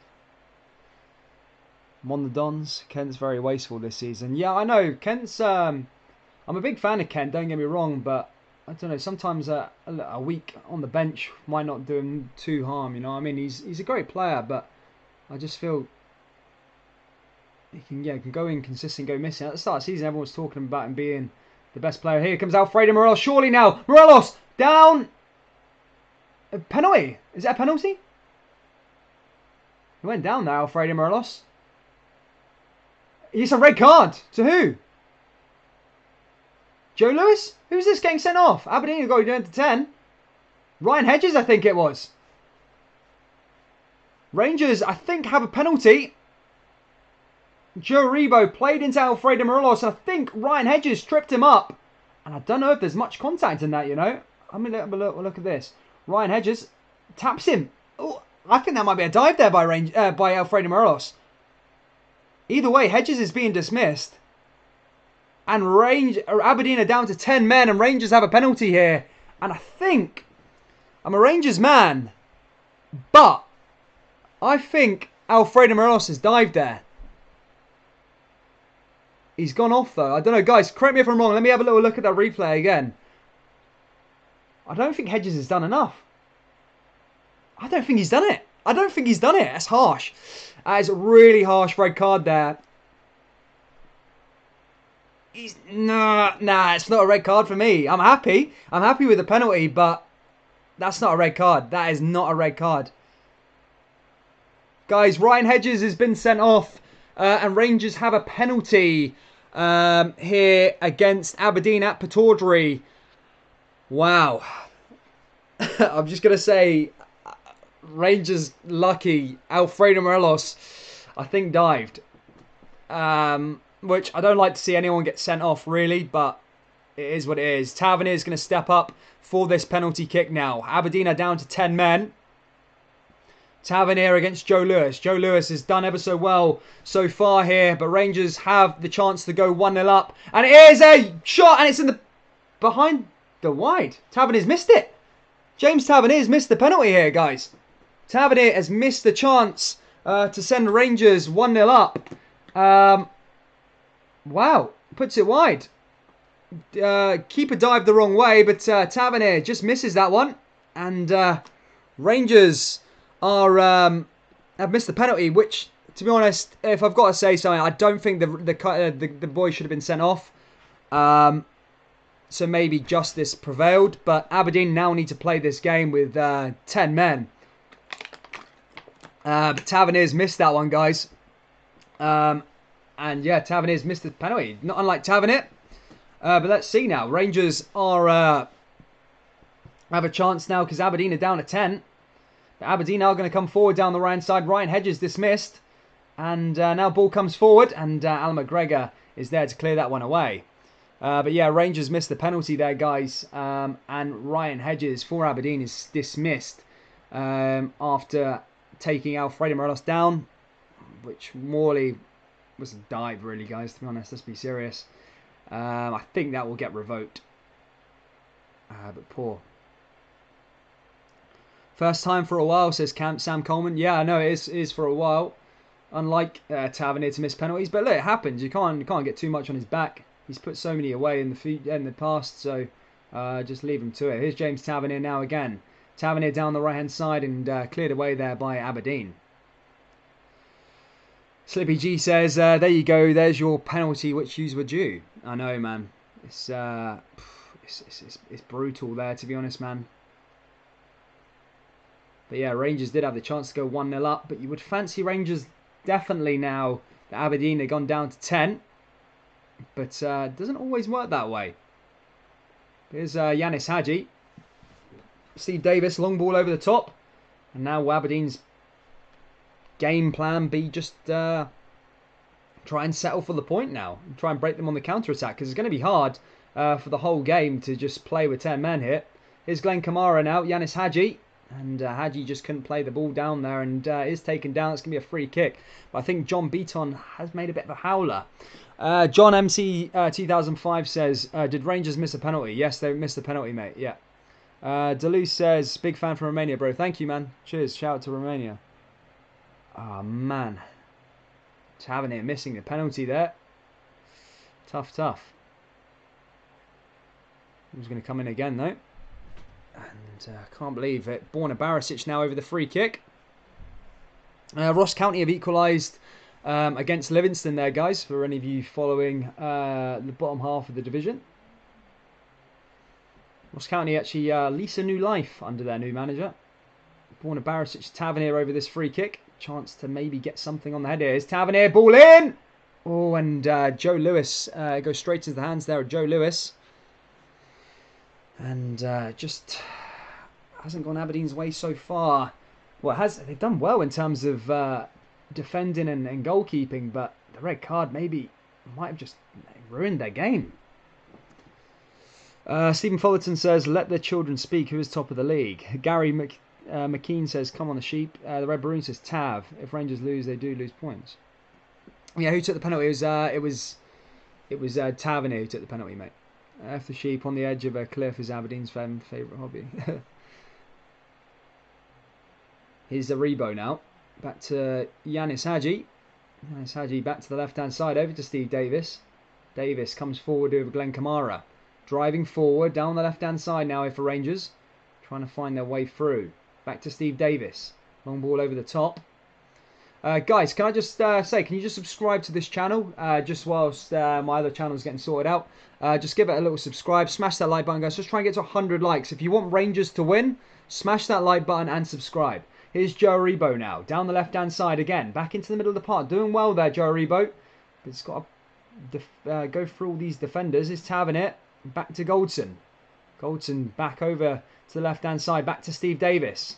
on the Dons. Kent's very wasteful this season. Yeah, I know. Kent's... I'm a big fan of Kent, don't get me wrong, but I don't know, sometimes a week on the bench might not do him too harm, you know what I mean? He's a great player, but I just feel he can go inconsistent, go missing. At the start of the season, everyone was talking about him being the best player. Here comes Alfredo Morelos, surely now. Morelos, down. A penalty. Is that a penalty? He went down there, Alfredo Morelos. It's a red card. To who? Joe Lewis? Who's this getting sent off? Aberdeen have got to go down to 10. Ryan Hedges, I think it was. Rangers, I think, have a penalty. Joe Rebo played into Alfredo Morelos. I think Ryan Hedges tripped him up. And I don't know if there's much contact in that, you know. I'm going to have a look at this. Ryan Hedges taps him. Oh, I think that might be a dive there by Alfredo Morelos. Either way, Hedges is being dismissed. And Aberdeen are down to 10 men and Rangers have a penalty here. And I think I'm a Rangers man. But I think Alfredo Morelos has dived there. He's gone off though. I don't know, guys, correct me if I'm wrong. Let me have a little look at that replay again. I don't think Hedges has done enough. I don't think he's done it. That's harsh. That is a really harsh red card there. Nah, it's not a red card for me. I'm happy with the penalty, but that's not a red card. That is not a red card. Guys, Ryan Hedges has been sent off, and Rangers have a penalty here against Aberdeen at Pataudry. Wow. I'm just going to say, Rangers lucky. Alfredo Morelos, I think, dived. Which I don't like to see anyone get sent off, really, but it is what it is. Tavernier is going to step up for this penalty kick now. Aberdeen are down to 10 men. Tavernier against Joe Lewis. Joe Lewis has done ever so well so far here, but Rangers have the chance to go 1-0 up. And it is a shot, and it's in the behind the wide. Tavernier's missed it. James Tavernier's missed the penalty here, guys. Tavernier has missed the chance to send Rangers 1-0 up. Wow, puts it wide. Keeper dived the wrong way, but Tavernier just misses that one. And Rangers are have missed the penalty, which, to be honest, if I've got to say something, I don't think the boy should have been sent off. So maybe justice prevailed, but Aberdeen now need to play this game with 10 men. But Tavernier's missed that one, guys. And yeah, Tavernier's missed the penalty. Not unlike Tavernier. But let's see now. Rangers are have a chance now because Aberdeen are down to 10. But Aberdeen are going to come forward down the right side. Ryan Hedges dismissed. And now ball comes forward. And Alan McGregor is there to clear that one away. But yeah, Rangers missed the penalty there, guys. And Ryan Hedges for Aberdeen is dismissed after taking Alfredo Morelos down, which Morley was a dive, really, guys, to be honest. Let's be serious. I think that will get revoked. But poor. First time for a while, says Sam Coleman. Yeah, I know it is for a while. Unlike Tavernier to miss penalties, but look, it happens. You can't get too much on his back. He's put so many away in the past, so just leave him to it. Here's James Tavernier now again. Tavernier down the right hand side and cleared away there by Aberdeen. Slippy G says, there you go, there's your penalty which you were due. I know, man. It's brutal there, to be honest, man. But yeah, Rangers did have the chance to go 1-0 up, but you would fancy Rangers definitely now that Aberdeen have gone down to 10. But it doesn't always work that way. Here's Yanis Hadji. Steve Davis, long ball over the top. And now Aberdeen's game plan be just try and settle for the point now. And try and break them on the counter-attack. Because it's going to be hard for the whole game to just play with 10 men here. Here's Glenn Kamara now. Yanis Hadji. And Hadji just couldn't play the ball down there and is taken down. It's going to be a free kick. But I think John Beaton has made a bit of a howler. John MC 2005 says, did Rangers miss a penalty? Yes, they missed a penalty, mate. Yeah. Deleuze says, big fan from Romania, bro. Thank you, man. Cheers. Shout out to Romania. Oh, man. Tavernier missing the penalty there. Tough, tough. Who's going to come in again, though? And I can't believe it. Borna Barisic now over the free kick. Ross County have equalised against Livingston there, guys, for any of you following the bottom half of the division. Ross County actually lease a new life under their new manager. Borna Barisic, Tavernier over this free kick. Chance to maybe get something on the head here. Is Tavernier, ball in! Oh, and Joe Lewis goes straight into the hands there of Joe Lewis. And just hasn't gone Aberdeen's way so far. Well, they've done well in terms of defending and goalkeeping, but the red card maybe might have just ruined their game. Stephen Fullerton says, let the children speak. Who is top of the league? Gary McKean says, come on the sheep. The Red Maroon says, Tav. If Rangers lose, they do lose points. Yeah, who took the penalty? It was Tavernier who took the penalty, mate. F the sheep on the edge of a cliff is Aberdeen's favourite hobby. Here's the Rebo now. Back to Yanis Hadji. Yanis Hadji back to the left-hand side, over to Steve Davis. Davis comes forward over Glenn Kamara. Driving forward, down the left-hand side now for Rangers. Trying to find their way through. Back to Steve Davis. Long ball over the top. Guys, can I just say, can you just subscribe to this channel? Just whilst my other channel is getting sorted out. Just give it a little subscribe. Smash that like button, guys. Just try and get to 100 likes. If you want Rangers to win, smash that like button and subscribe. Here's Joe Rebo now. Down the left-hand side again. Back into the middle of the park. Doing well there, Joe Rebo. But it's got to go through all these defenders. It's Tavernier. Back to Goldson. Goldson back over to the left-hand side. Back to Steve Davis.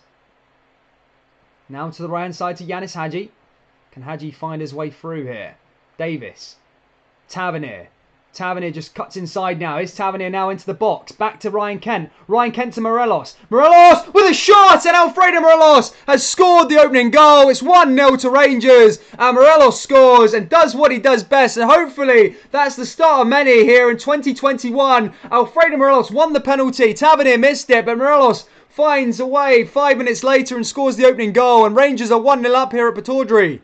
Now to the right-hand side to Yanis Hadji. Can Hadji find his way through here? Davis. Tavernier. Tavernier just cuts inside now. Is Tavernier now into the box? Back to Ryan Kent. Ryan Kent to Morelos. Morelos with a shot, and Alfredo Morelos has scored the opening goal. It's 1-0 to Rangers, and Morelos scores and does what he does best, and hopefully that's the start of many here in 2021. Alfredo Morelos won the penalty. Tavernier missed it, but Morelos finds a way 5 minutes later and scores the opening goal, and Rangers are 1-0 up here at Pataudry.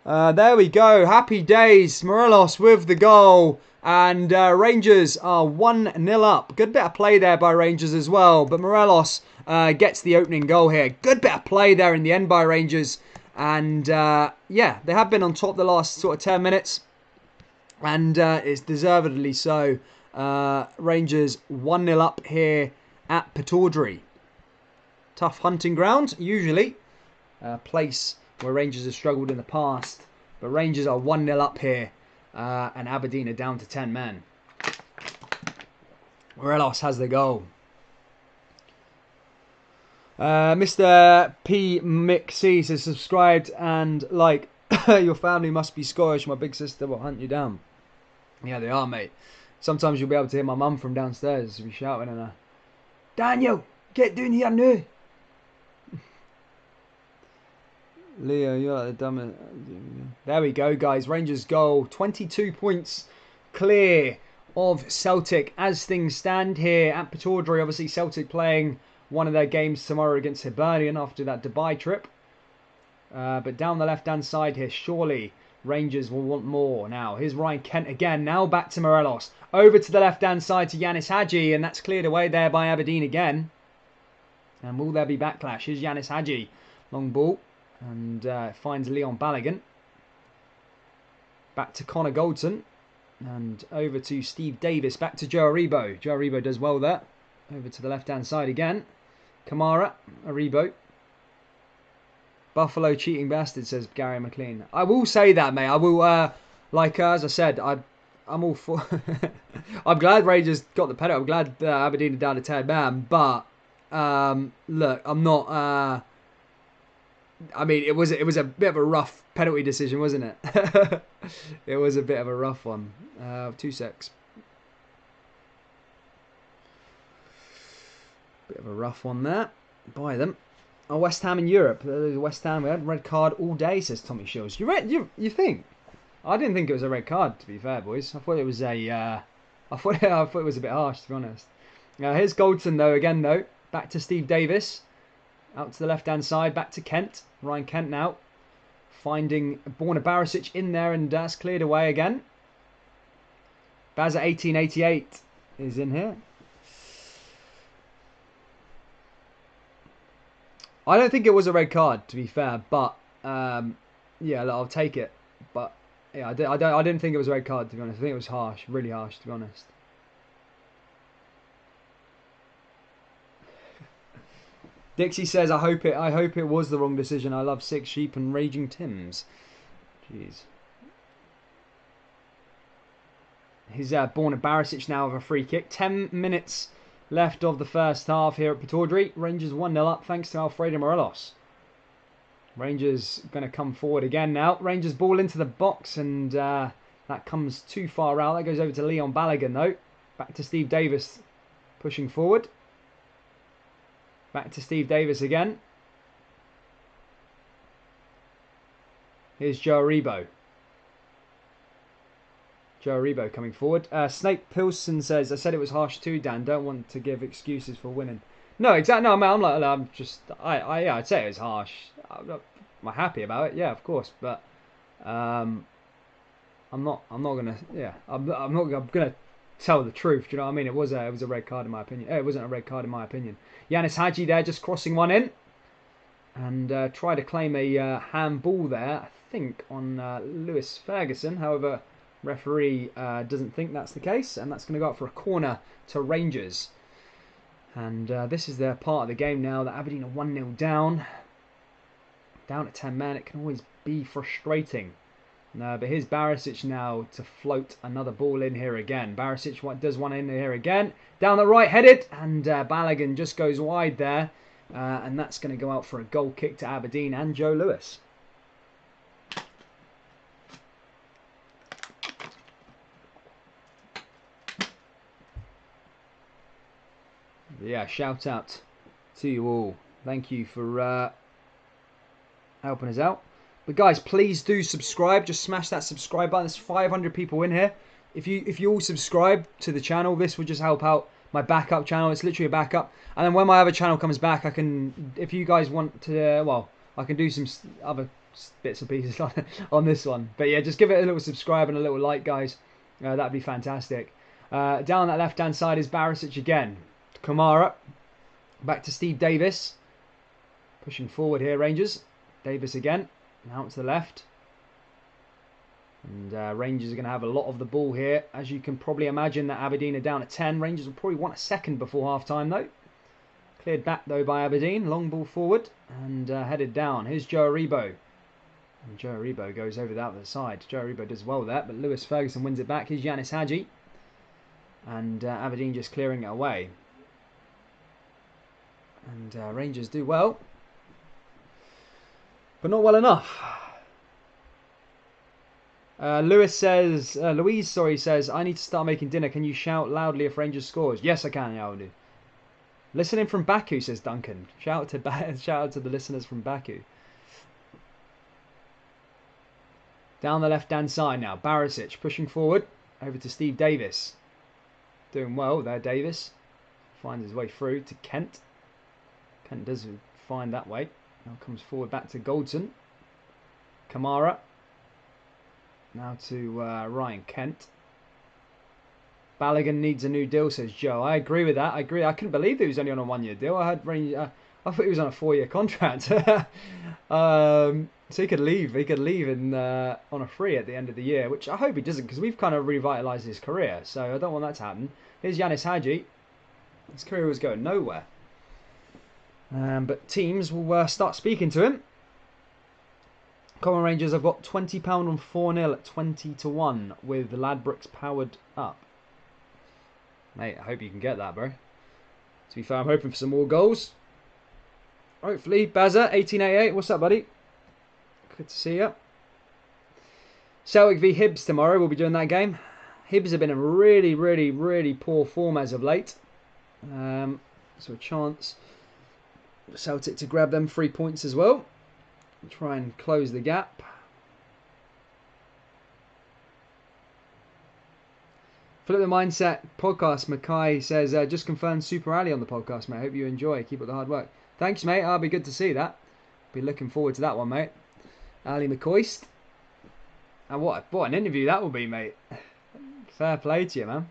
There we go. Happy days. Morelos with the goal. And Rangers are 1-0 up. Good bit of play there by Rangers as well. But Morelos gets the opening goal here. Good bit of play there in the end by Rangers. And yeah, they have been on top the last sort of 10 minutes. And it's deservedly so. Rangers 1-0 up here at Pataudry. Tough hunting ground, usually. Place where Rangers have struggled in the past. But Rangers are 1-0 up here. And Aberdeen are down to 10 men. Morelos has the goal. Mr. P. McC says, subscribed and like. Your family must be Scottish. My big sister will hunt you down. Yeah, they are, mate. Sometimes you'll be able to hear my mum from downstairs. She'll be shouting at her. Daniel, get down here now. Leo, you're like the dumbest. There we go, guys. Rangers goal. 22 points clear of Celtic as things stand here at Pataudry. Obviously, Celtic playing one of their games tomorrow against Hibernian after that Dubai trip. But down the left-hand side here, surely Rangers will want more now. Here's Ryan Kent again. Now back to Morelos. Over to the left-hand side to Yanis Hadji. And that's cleared away there by Aberdeen again. And will there be backlash? Here's Yanis Hadji. Long ball. And finds Leon Balogun. Back to Connor Goldson. And over to Steve Davis. Back to Joe Aribo. Joe Aribo does well there. Over to the left-hand side again. Kamara. Aribo. Buffalo cheating bastard, says Gary McLean. I will say that, mate. I will, as I said, I'm all for... I'm glad Rangers got the penalty. I'm glad Aberdeen are down to 10 man. But, look, I'm not... I mean, it was a bit of a rough penalty decision, wasn't it? It was a bit of a rough one. 2 secs. Bit of a rough one there. Buy them. Oh, West Ham in Europe. West Ham, we had red card all day, says Tommy Shields. You think? I didn't think it was a red card, to be fair, boys. I thought it was a. I thought it was a bit harsh, to be honest. Here's Goldson though. Again though, back to Steve Davis, out to the left-hand side, back to Kent. Ryan Kent now, finding Borna Barisic in there, and that's cleared away again. Baz at 1888 is in here. I don't think it was a red card, to be fair, but yeah, I'll take it. But yeah, I didn't think it was a red card, to be honest. I think it was harsh, really harsh, to be honest. Dixie says, I hope it was the wrong decision. I love Six Sheep and Raging Tims. Jeez. He's Borna Barisic now with a free kick. 10 minutes left of the first half here at Pataudry. Rangers 1-0 up thanks to Alfredo Morelos. Rangers going to come forward again now. Rangers ball into the box, and that comes too far out. That goes over to Leon Balogun though. Back to Steve Davis pushing forward. Back to Steve Davis again. Here's Joe Aribo. Joe Aribo coming forward. Snake Pilson says, I said it was harsh too, Dan. Don't want to give excuses for winning. No, exactly. No, I'm just, yeah, I'd say it was harsh. I'm happy about it. Yeah, of course. But I'm not gonna, yeah, I'm gonna tell the truth. Do you know what I mean? It was a red card in my opinion. It wasn't a red card in my opinion. Yanis Hadji there just crossing one in, and try to claim a handball there, I think, on Lewis Ferguson. However, referee doesn't think that's the case, and that's going to go up for a corner to Rangers. And this is their part of the game now. That Aberdeen are 1-0 down at 10 men. It can always be frustrating. No, but here's Barisic now to float another ball in here again. Barisic does one in here again. Down the right, headed, and Balogun just goes wide there. And that's going to go out for a goal kick to Aberdeen and Joe Lewis. Yeah, shout out to you all. Thank you for helping us out. But guys, please do subscribe. Just smash that subscribe button. There's 500 people in here. If you all subscribe to the channel, this will just help out my backup channel. It's literally a backup. And then when my other channel comes back, I can, if you guys want to, well, I can do some other bits and pieces on this one. But yeah, just give it a little subscribe and a little like, guys. That'd be fantastic. Down that left-hand side is Barisic again. Kamara. Back to Steve Davis. Pushing forward here, Rangers. Davis again. Now to the left. And Rangers are going to have a lot of the ball here. As you can probably imagine, that Aberdeen are down at 10. Rangers will probably want a second before half-time, though. Cleared back, though, by Aberdeen. Long ball forward. And headed down. Here's Joe Aribo. And Joe Aribo goes over the other side. Joe Aribo does well there, but Lewis Ferguson wins it back. Here's Yanis Hadji. And Aberdeen just clearing it away. And Rangers do well. But not well enough. Louise says, I need to start making dinner. Can you shout loudly if Rangers scores? Yes, I can, Yaudu. Listening from Baku, says Duncan. Shout out to the listeners from Baku. Down the left-hand side now. Barisic pushing forward. Over to Steve Davis. Doing well there, Davis. Finds his way through to Kent. Kent does find that way. Now comes forward back to Goldson. Kamara. Now to Ryan Kent. Balogun needs a new deal, says Joe. I agree with that. I agree. I couldn't believe he was only on a 1-year deal. I thought he was on a 4-year contract. So he could leave. He could leave on a free at the end of the year, which I hope he doesn't, because we've kind of revitalised his career. So I don't want that to happen. Here's Yanis Hadji. His career was going nowhere. But teams will start speaking to him. Common Rangers have got £20 on 4-0 at 20-1 with Ladbrokes powered up. Mate, I hope you can get that, bro. To be fair, I'm hoping for some more goals. Hopefully. Bazza, 1888. What's up, buddy? Good to see you. Celtic v Hibs tomorrow. We'll be doing that game. Hibs have been in really, really, really poor form as of late. So a chance Celtic to grab them 3 points as well. Try and close the gap. Flip the Mindset podcast. Mackay says, just confirmed Super Ali on the podcast, mate. Hope you enjoy. Keep up the hard work. Thanks, mate. I'll be good to see that. Be looking forward to that one, mate. Ali McCoist. And what an interview that will be, mate. Fair play to you, man.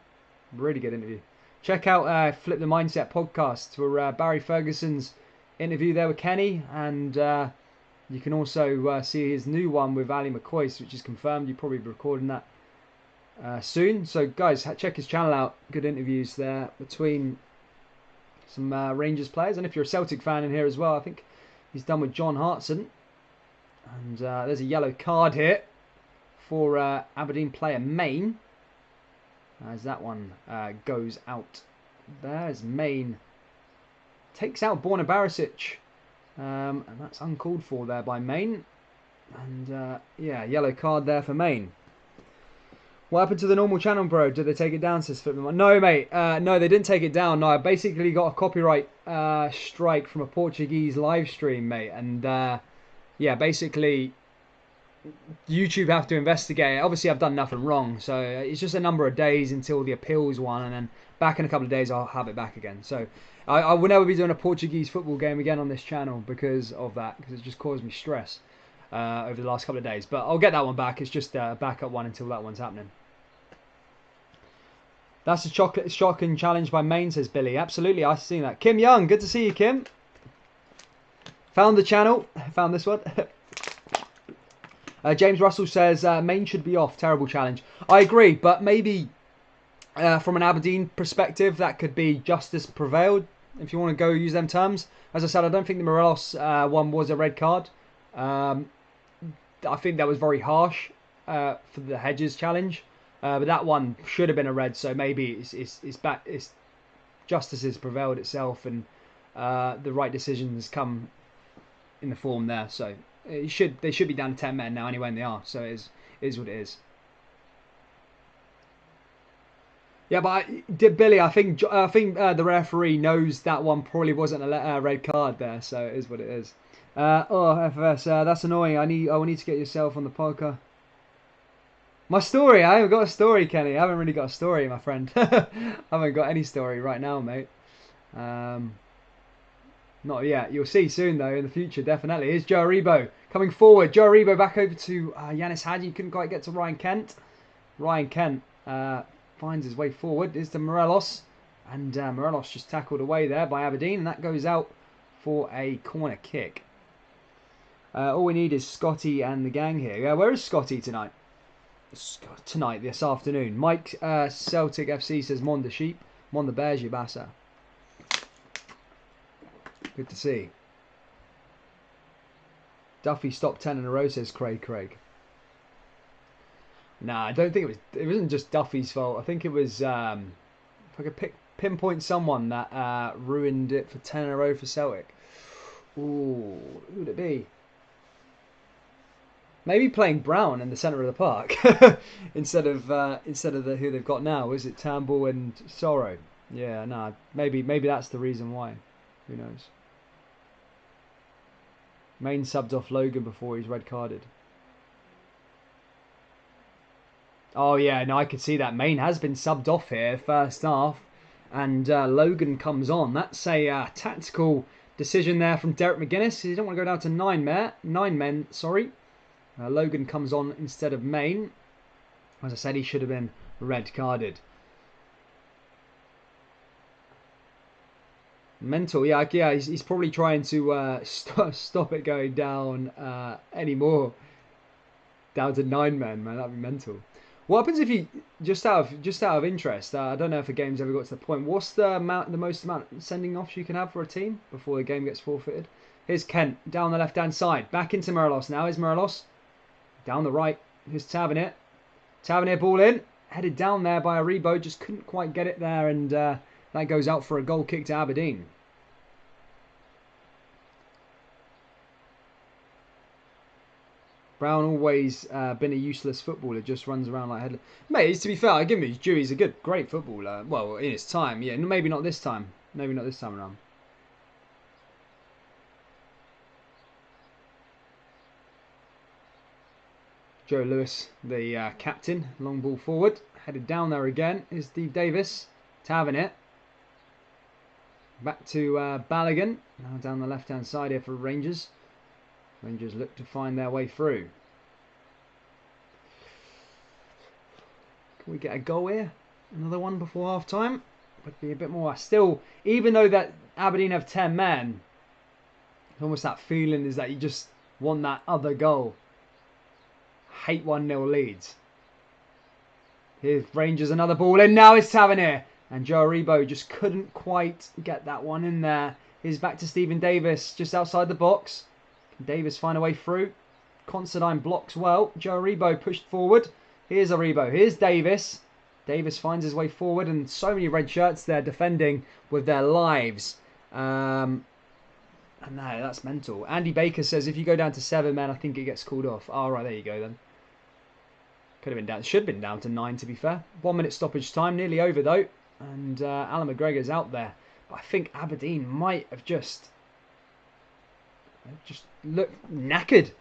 Really good interview. Check out Flip the Mindset podcast for Barry Ferguson's interview there with Kenny. And you can also see his new one with Ali McCoist, which is confirmed. You'll probably be recording that soon. So guys, check his channel out. Good interviews there between some Rangers players, and if you're a Celtic fan in here as well, I think he's done with John Hartson. And there's a yellow card here for Aberdeen player Main, as that one goes out. There's Main takes out Borna Barisic, and that's uncalled for there by Main. And yeah, yellow card there for Main. What happened to the normal channel, bro? Did they take it down? Says Flipman. No, mate. No, they didn't take it down. No, I basically got a copyright strike from a Portuguese live stream, mate. And yeah, basically, YouTube have to investigate. Obviously, I've done nothing wrong. So it's just a number of days until the appeals one. And then back in a couple of days, I'll have it back again. So I will never be doing a Portuguese football game again on this channel because of that. Because it just caused me stress over the last couple of days. But I'll get that one back. It's just a backup one until that one's happening. That's a chocolate shocking challenge by Maine, says Billy. Absolutely, I've seen that. Kim Young, good to see you, Kim. Found the channel. Found this one. James Russell says, Maine should be off. Terrible challenge. I agree, but maybe from an Aberdeen perspective, that could be justice prevailed, if you want to go use them terms. As I said, I don't think the Morelos one was a red card. I think that was very harsh for the Hedges challenge. But that one should have been a red, so maybe it's back. Justice has prevailed itself, and the right decisions come in the form there. So they should be down to 10 men now anyway, and they are. So it is what it is. Yeah, but Billy, I think the referee knows that one probably wasn't a red card there, so it is what it is. Oh, FS, that's annoying. I will need to get yourself on the podcast. My story, I haven't got a story, Kenny. I haven't really got a story, my friend. I haven't got any story right now, mate. Not yet. You'll see soon, though, in the future, definitely. Here's Joe Aribo coming forward. Joe Aribo back over to Yanis Hadji. Couldn't quite get to Ryan Kent. Ryan Kent finds his way forward. Here's to Morelos. And Morelos just tackled away there by Aberdeen. And that goes out for a corner kick. All we need is Scotty and the gang here. Yeah, where is Scotty tonight? This afternoon. Mike Celtic FC says Mon the sheep, Mon the bears, Yabasa. Good to see. Duffy stopped 10 in a row, says Craig. Nah, I don't think it wasn't just Duffy's fault. I think it was if I could pinpoint someone that ruined it for 10 in a row for Celtic. Ooh, who would it be? Maybe playing Brown in the centre of the park instead of who they've got now. Is it Turnbull and Sorrow? Yeah, no, maybe that's the reason why. Who knows? Main subbed off Logan before he's red carded. Oh yeah, no, I could see that. Main has been subbed off here first half, and Logan comes on. That's a tactical decision there from Derek McGuinness. He didn't want to go down to 9 men. Sorry. Logan comes on instead of Main. As I said, he should have been red carded. Mental, yeah, he's probably trying to stop it going down anymore. Down to 9 men, man, that'd be mental. What happens if you just out of interest? I don't know if a game's ever got to the point. What's the most amount of sending offs you can have for a team before the game gets forfeited? Here's Kent down the left-hand side, back into Morelos now. Here's Morelos down the right. Here's Tavernier. Tavernier ball in, headed down there by Aribo, just couldn't quite get it there, and that goes out for a goal kick to Aberdeen. Brown always been a useless footballer, just runs around like headless. Mate, to be fair, I give him his due. He's a great footballer. Well, in his time, yeah. Maybe not this time. Maybe not this time around. Joe Lewis, the captain, long ball forward, headed down there again. Is Steve Davis to having it. Back to Balogun, now down the left-hand side here for Rangers. Rangers look to find their way through. Can we get a goal here? Another one before half-time? Would be a bit more. Still, even though that Aberdeen have 10 men, almost that feeling is that you just want that other goal. Hate 1-0 leads. Here's Rangers, another ball in. Now it's Tavernier. And Joe Aribo just couldn't quite get that one in there. Here's back to Stephen Davis, just outside the box. Can Davis find a way through? Considine blocks well. Joe Aribo pushed forward. Here's Aribo. Here's Davis. Davis finds his way forward, and so many red shirts there defending with their lives. And no, that's mental. Andy Baker says if you go down to 7 men, I think it gets called off. Oh, right, there you go then. Could have been down. Should have been down to 9, to be fair. 1 minute stoppage time, nearly over though. And Alan McGregor's out there. But I think Aberdeen might have just looked knackered.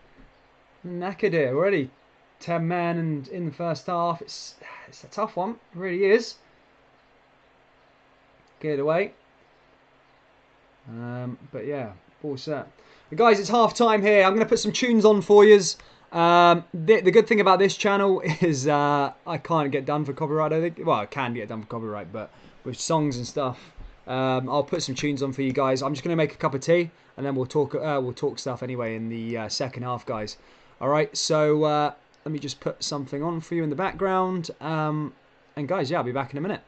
Knackered here already. 10 men and in the first half. It's a tough one. It really is. Get it away. But yeah, all set. But guys, it's half time here. I'm going to put some tunes on for you. The good thing about this channel is I can't get done for copyright, I think. Well, I can get done for copyright, but with songs and stuff, I'll put some tunes on for you guys. I'm just going to make a cup of tea, and then we'll talk stuff anyway in the second half, guys. All right, so let me just put something on for you in the background. And guys, yeah, I'll be back in a minute.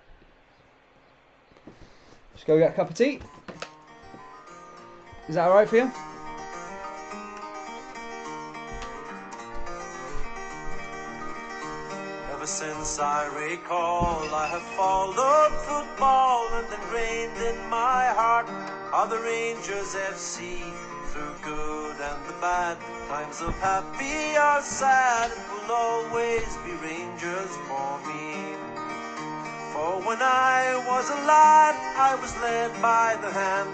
Just go get a cup of tea. Is that all right for you? Ever since I recall, I have followed football, and ingrained in my heart are the Rangers FC. Through good and the bad, times of happy or sad, it will always be Rangers for me. For when I was a lad, I was led by the hand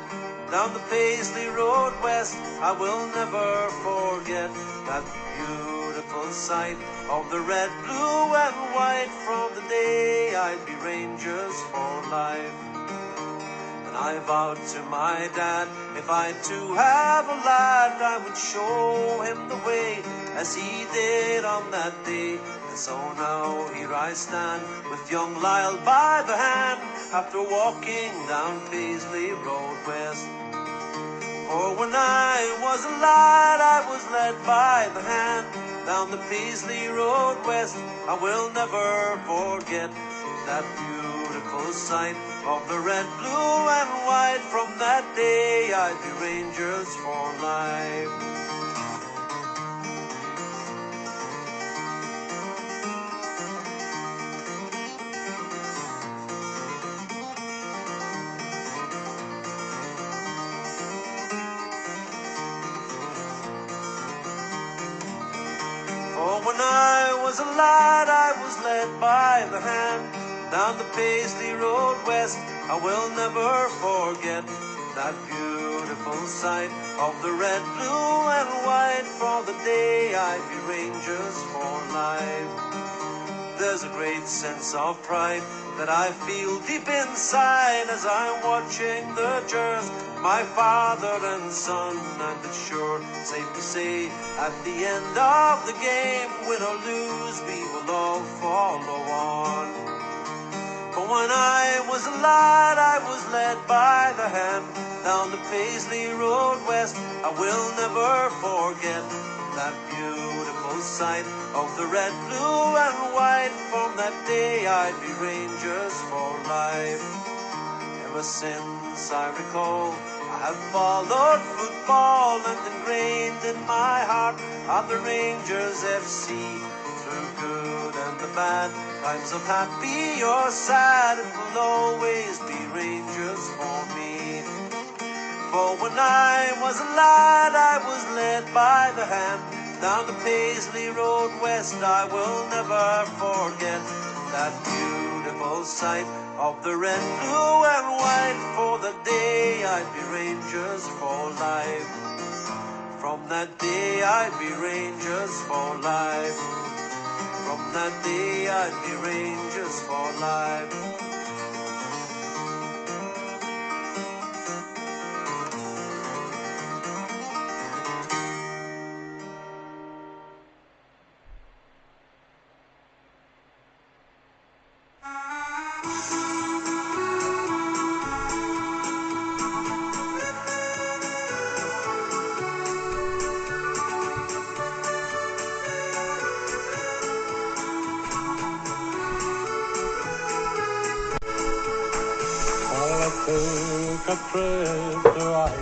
down the Paisley Road West. I will never forget that beautiful sight of the red, blue and white. From the day I'd be Rangers for life. And I vowed to my dad, if I too have a lad, I would show him the way as he did on that day. And so now here I stand with young Lyle by the hand, after walking down Paisley Road West. For when I was a lad, I was led by the hand down the Paisley Road West. I will never forget that beautiful sight of the red, blue and white. From that day I'd be Rangers for life. For when I was a lad, I was led by the hand down the Paisley Road West. I will never forget that beautiful sight of the red, blue and white. For the day I'd be Rangers for life. There's a great sense of pride that I feel deep inside as I'm watching the jurors, my father and son. And it's sure safe to say at the end of the game, win or lose, we will all follow on. But when I was a lad, I was led by the hand down the Paisley Road West. I will never forget that beautiful sight of the red, blue and white. From that day I'd be Rangers for life. Ever since I recall, I have followed football, and ingrained in my heart are the Rangers FC. Through good and the bad, times of happy or sad, it will always be Rangers for me. For when I was a lad, I was led by the hand down the Paisley Road West. I will never forget that beautiful sight of the red, blue and white. For the day I'd be Rangers for life. From that day I'd be Rangers for life. That day I'd be Rangers for life.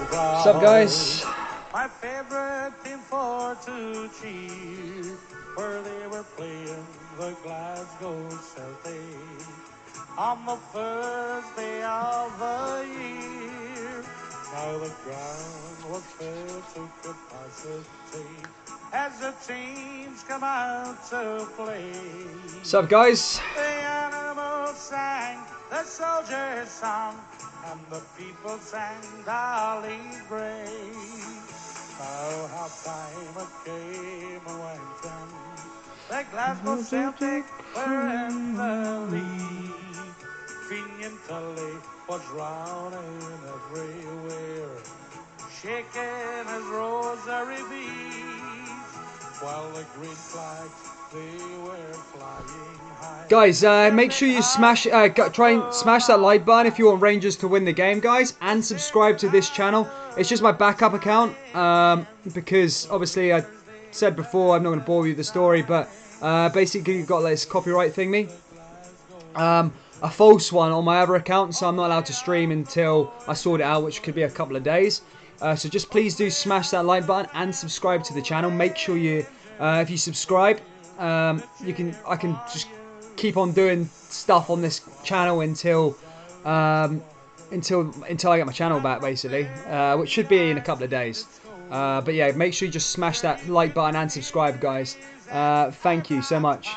What's up, guys? My favorite team for to cheer, where they were playing the Glasgow Celtic on the first day of the year. Now the ground was filled to capacity as the teams come out to play. What's up, guys? The animals sang the soldiers' song, and the people sang Dolly Gray. Now halftime it came and went in. The Glasgow Celtic were in the lead. Finian Tully was drowning everywhere, shaking his rosary beads, while the green flags they were flying high. Guys, make sure you try and smash that like button if you want Rangers to win the game, guys, and subscribe to this channel. It's just my backup account, because obviously I said before, I'm not going to bore you with the story, but basically you've got this copyright thingy, a false one on my other account, so I'm not allowed to stream until I sort it out, which could be a couple of days. So just please do smash that like button and subscribe to the channel. Make sure you, if you subscribe, I can just keep on doing stuff on this channel until I get my channel back, basically, which should be in a couple of days. But yeah, make sure you just smash that like button and subscribe, guys. Thank you so much.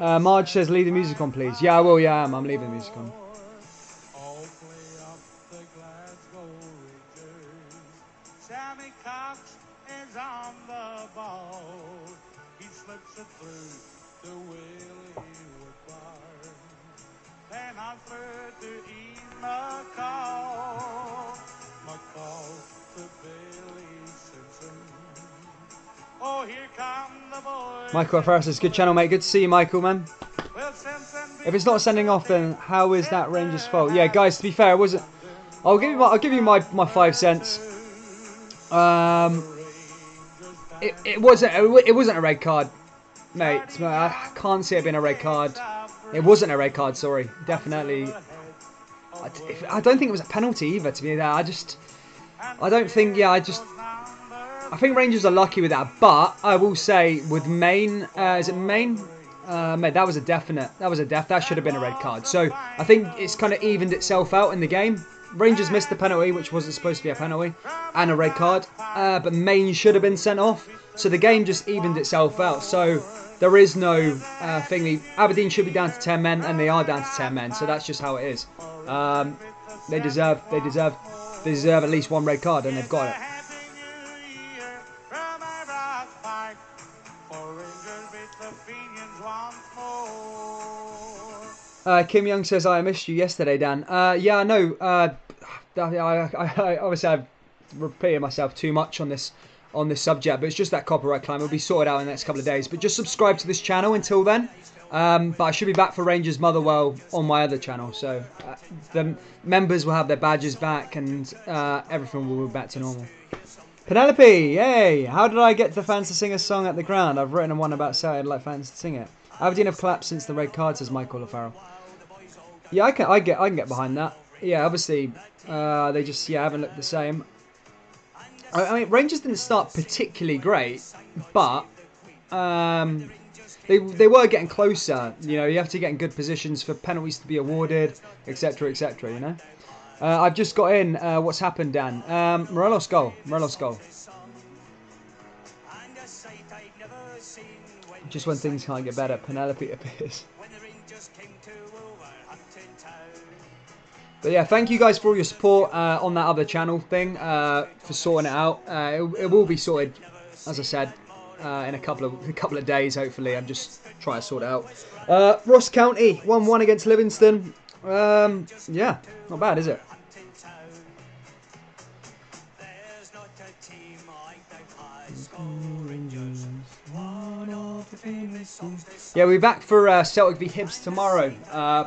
Marge says, leave the music on, please. Yeah, I will. Yeah, I'm leaving the music on. Sammy Cox is on the ball. He slips it through the Willie Barn. Then offered to Ian McCall. McCall to Billy Simpson. Oh, here come the boys. Michael Ferris says, good channel, mate. Good to see you, Michael, man. If it's not sending off, then how is that Rangers' fault? Yeah, guys, to be fair, it wasn't. I'll give you my 5 cents. It wasn't a red card, mate. I can't see it being a red card. It wasn't a red card, sorry. Definitely. I don't think it was a penalty either, to be there. I don't think, I think Rangers are lucky with that. But I will say, with Maine, is it Maine? Mate, that was a definite. That should have been a red card. So I think it's kind of evened itself out in the game. Rangers missed the penalty, which wasn't supposed to be a penalty, and a red card. But Maine should have been sent off. So the game just evened itself out. So there is no thing. Aberdeen should be down to 10 men, and they are down to 10 men. So that's just how it is. They deserve at least one red card, and they've got it. Kim Young says, I missed you yesterday, Dan. Yeah, I know. I obviously, I've repeated myself too much on this subject, but it's just that copyright claim. It'll be sorted out in the next couple of days. But just subscribe to this channel until then. But I should be back for Rangers Motherwell on my other channel. So the members will have their badges back, and everything will be back to normal. Penelope, yay! How did I get the fans to sing a song at the ground? I've written one about Saturday. I'd like fans to sing it. Aberdeen have collapsed since the red card, says Michael LaFarrell. Yeah, I can get behind that. Yeah, obviously, they just haven't looked the same. I mean, Rangers didn't start particularly great, but they were getting closer. You know, you have to get in good positions for penalties to be awarded, etc., etc. You know. I've just got in. What's happened, Dan? Morelos goal. Just when things can't get better, Penelope appears. But yeah, thank you guys for all your support on that other channel thing, for sorting it out. It will be sorted, as I said, in a couple of days. Hopefully, I'm just trying to sort it out. Ross County 1-1 against Livingston. Yeah, not bad, is it? Yeah, we'll be back for Celtic v Hibs tomorrow.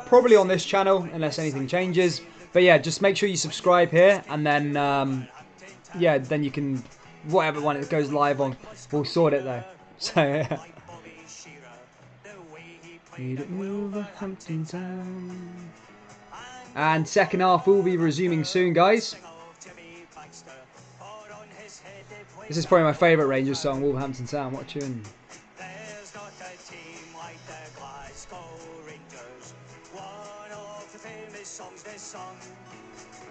Probably on this channel, unless anything changes. But yeah, just make sure you subscribe here, and then yeah, then you can whatever one it goes live on, we'll sort it though. So yeah. And second half will be resuming soon, guys. This is probably my favourite Rangers song, Wolverhampton Town. What a tune.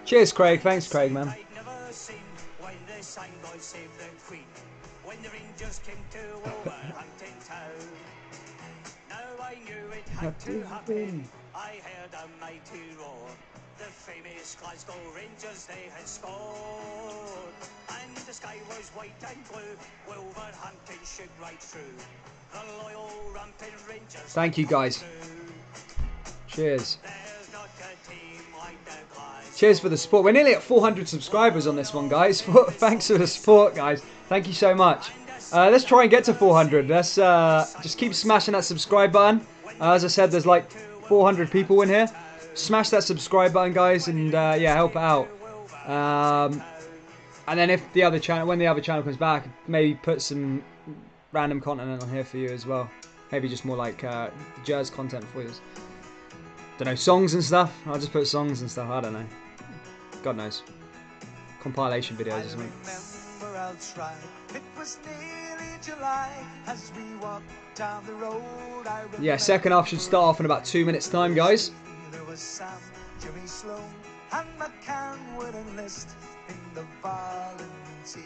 Cheers, Craig. Thanks, Craig, man. When the Rangers came to Wolverhampton Town, now I knew it had to happen. I heard a mighty roar. The famous Glasgow Rangers, they had scored. And the sky was white and blue. Wolverhampton should right through. The loyal rampant Rangers. Thank you, guys. Cheers. Cheers for the support. We're nearly at 400 subscribers on this one, guys. Thanks for the support, guys. Thank you so much. Let's try and get to 400. Let's just keep smashing that subscribe button. As I said, there's like 400 people in here. Smash that subscribe button, guys, and yeah, help it out. And then if the other channel, when the other channel comes back, maybe put some random content on here for you as well. Maybe just more like jazz content for you. Don't know, songs and stuff. I'll just put songs and stuff. I don't know. God knows. Compilation videos or something. I'll try. It was nearly July as we walked down the road. Yeah, second half should start off in about 2 minutes time, guys. There was Sam, Jimmy Sloan, and McCann would enlist in the volunteers.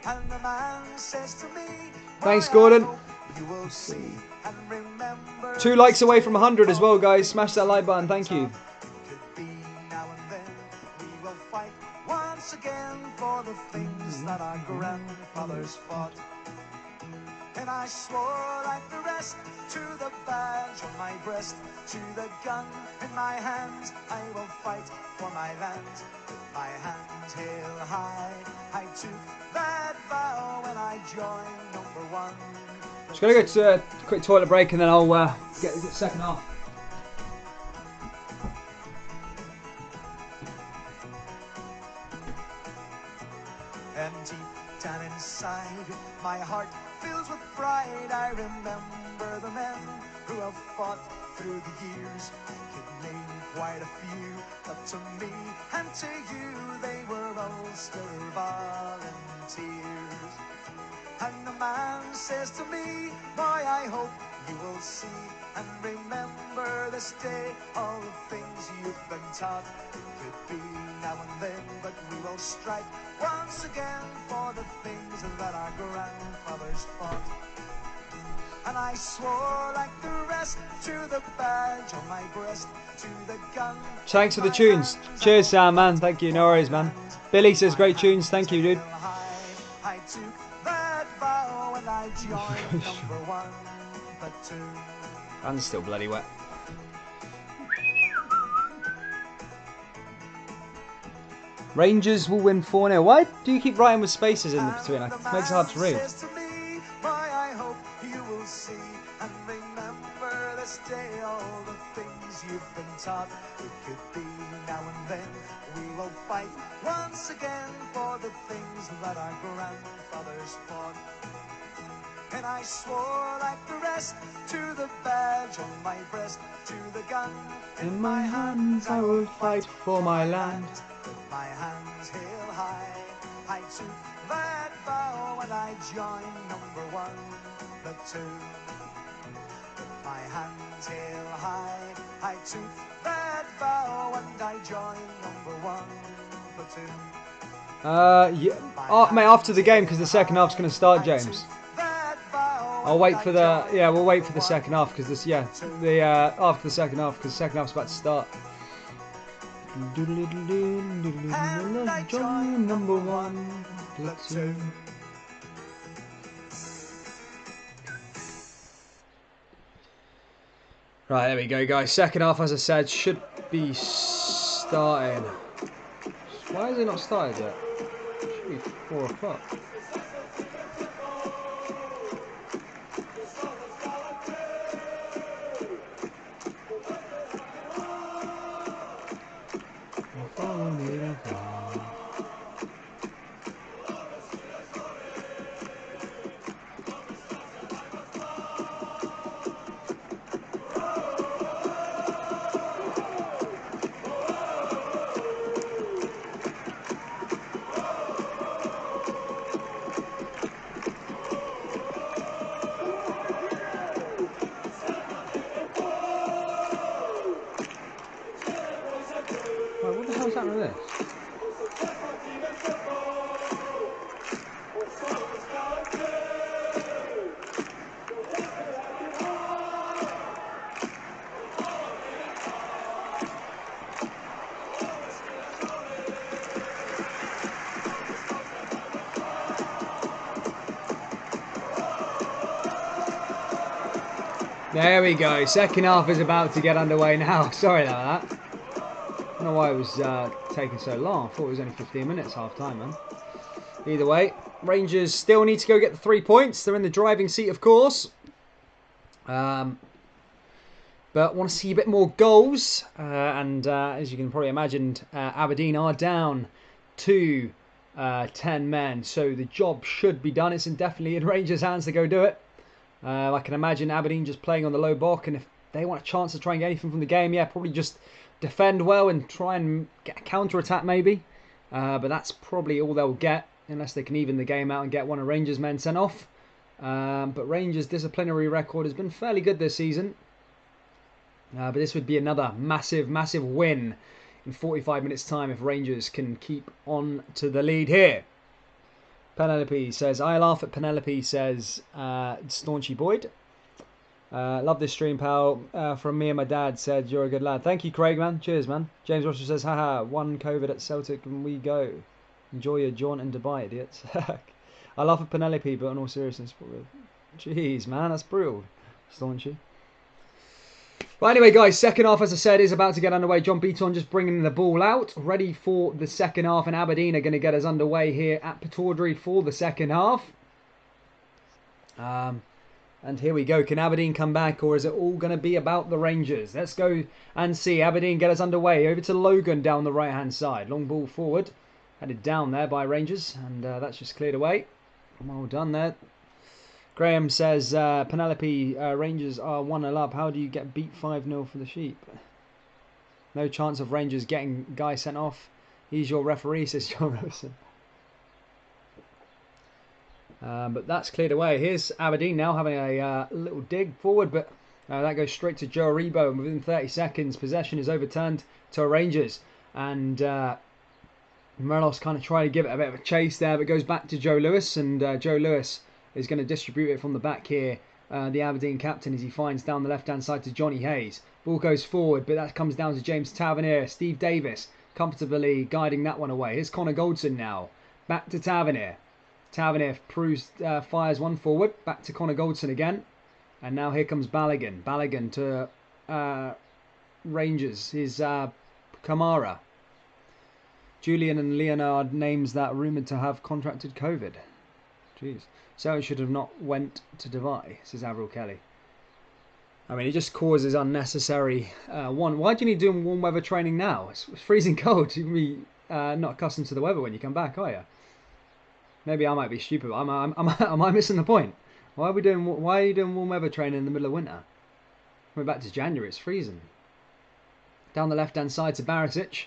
And the man says to me, thanks, Gordon. You will see and remember. 2 likes away from 100 as well, guys. Smash that like button. Thank you. Again for the things that our grandfathers fought. And I swore like the rest, to the badge on my breast, to the gun in my hands, I will fight for my land. With my hands held high, I took that vow when I joined #1. Just gonna go to a quick toilet break and then I'll get the second half. And deep down inside, my heart fills with pride. I remember the men who have fought through the years. I could name quite a few, but to me and to you, they were Ulster volunteers. And the man says to me, boy, I hope you will see and remember this day all the things you've been taught. It could be now and then, but we will strike once again for the things that our grandfathers fought. And I swore like the rest, to the badge on my breast, to the gun. Thanks for the tunes. Cheers, Sam, man. Thank you. No worries, man. Billy says great tunes. Thank you, dude. I took that vow and I joined #1, but 2. I'm still bloody wet. Rangers will win 4-0. Why do you keep writing with spaces in between? It makes it hard to read. I hope you will see and remember this day all the things you've been taught. It could be now and then we will fight once again for the things that our grandfathers fought. And I swore like the rest, to the badge on my breast, to the gun in my hands, I will fight for my land. With my hands held high, I took that vow when I joined #1, but 2. With my hands held high, I took that vow and I joined #1, but 2. Yeah. Oh, mate, after the game, because the second half's going to start, James. I'll wait for the, yeah, we'll wait for the second half because this, yeah, the after the second half because the second half's about to start. And I joined #1 platoon. Right, there we go, guys. Second half, as I said, should be starting. Why is it not started yet? It should be 4 o'clock. Right, what the hell's happening with this? There we go. Second half is about to get underway now. Sorry about that. I don't know why it was taking so long. I thought it was only 15 minutes half time, man. Either way, Rangers still need to go get the 3 points. They're in the driving seat, of course. But want to see a bit more goals. As you can probably imagine, Aberdeen are down to 10 men. So the job should be done. It's definitely in Rangers' hands to go do it. I can imagine Aberdeen just playing on the low block, and if they want a chance to try and get anything from the game, yeah, probably just defend well and try and get a counter-attack maybe. But that's probably all they'll get, unless they can even the game out and get one of Rangers' men sent off. But Rangers' disciplinary record has been fairly good this season. But this would be another massive, massive win in 45 minutes' time if Rangers can keep on to the lead here. Penelope says, I laugh at Penelope, says Staunchy Boyd. Love this stream, pal. From me and my dad, said, you're a good lad. Thank you, Craig, man. Cheers, man. James Roger says, haha, one COVID at Celtic and we go. Enjoy your jaunt in Dubai, idiots. I laugh at Penelope, but in all seriousness, jeez, man, that's brutal. Staunchy. But anyway, guys, second half, as I said, is about to get underway. John Beaton just bringing the ball out, ready for the second half, and Aberdeen are going to get us underway here at Pittodrie for the second half. And here we go. Can Aberdeen come back, or is it all going to be about the Rangers? Let's go and see. Aberdeen get us underway. Over to Logan down the right-hand side. Long ball forward. Headed down there by Rangers, and that's just cleared away. Well done there. Graham says, Penelope, Rangers are 1-0 up. How do you get beat 5-0 for the Sheep? No chance of Rangers getting Guy sent off. He's your referee, says John Rosen. But that's cleared away. Here's Aberdeen now having a little dig forward, but that goes straight to Joe Aribo. And within 30 seconds, possession is overturned to Rangers. And Morelos kind of trying to give it a bit of a chase there, but goes back to Joe Lewis. And Joe Lewis is going to distribute it from the back here. The Aberdeen captain, as he finds down the left-hand side to Johnny Hayes. Ball goes forward, but that comes down to James Tavernier. Steve Davis comfortably guiding that one away. Here's Connor Goldson now. Back to Tavernier. Tavernier fires one forward. Back to Connor Goldson again. And now here comes Balogun. Balogun to Rangers. Here's Kamara. Julian and Leonard names that rumoured to have contracted COVID. Jeez. So it should have not went to Dubai, says Avril Kelly. I mean, it just causes unnecessary Why do you need doing warm weather training now? It's freezing cold. You'll be not accustomed to the weather when you come back, are you? Maybe I might be stupid. Am I missing the point? Why are you doing warm weather training in the middle of winter? We're back to January. It's freezing. Down the left-hand side to Barisic.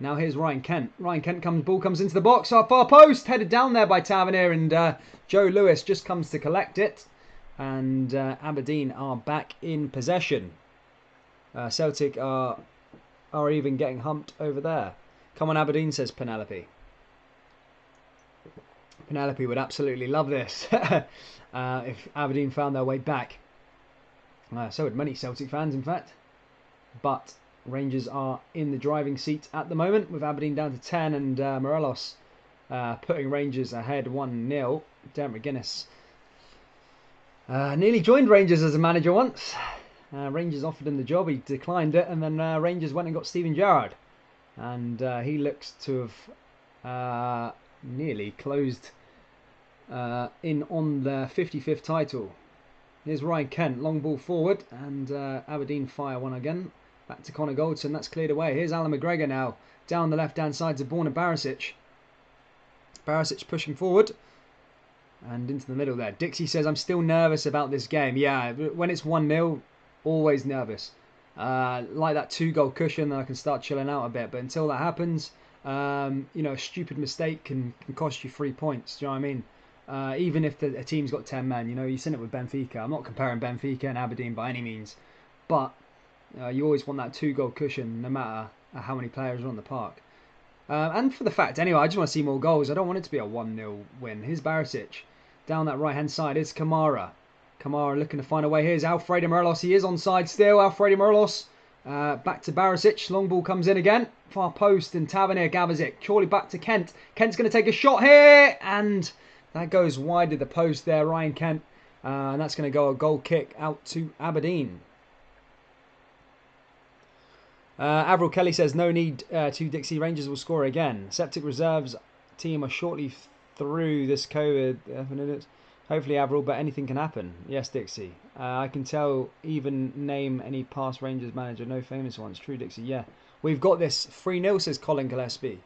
Now here's Ryan Kent. Ryan Kent ball comes into the box. Our far post, headed down there by Tavernier, and Joe Lewis just comes to collect it. And Aberdeen are back in possession. Celtic are even getting humped over there. Come on, Aberdeen, says Penelope. Penelope would absolutely love this if Aberdeen found their way back. So would many Celtic fans, in fact. But Rangers are in the driving seat at the moment, with Aberdeen down to 10 and Morelos putting Rangers ahead 1-0. Derek McGuinness nearly joined Rangers as a manager once. Rangers offered him the job, he declined it, and then Rangers went and got Steven Gerrard. And he looks to have nearly closed in on the 55th title. Here's Ryan Kent, long ball forward, and Aberdeen fire one again. Back to Connor Goldson, that's cleared away. Here's Alan McGregor now, down the left-hand side to Borna Barisic. Barisic pushing forward. And into the middle there. Dixie says, I'm still nervous about this game. Yeah, when it's 1-0, always nervous. Like that 2-goal cushion, then I can start chilling out a bit. But until that happens, a stupid mistake can cost you 3 points. Do you know what I mean? Even if a team's got 10 men, you've seen it with Benfica. I'm not comparing Benfica and Aberdeen by any means. But you always want that 2-goal cushion, no matter how many players are on the park. And for the fact, anyway, I just want to see more goals. I don't want it to be a 1-0 win. Here's Barisic. Down that right-hand side is Kamara. Kamara looking to find a way. Here's Alfredo Morelos. He is onside still. Alfredo Morelos. Back to Barisic. Long ball comes in again. Far post and Tavernier gathers it. Surely back to Kent. Kent's going to take a shot here. And that goes wide of the post there, Ryan Kent. And that's going to go a goal kick out to Aberdeen. Avril Kelly says, no need to Dixie. Rangers will score again. Septic reserves team are shortly through this COVID. Hopefully, Avril, but anything can happen. Yes, Dixie. I can tell, even name any past Rangers manager, no famous ones. True, Dixie, yeah. We've got this 3-0, says Colin Gillespie.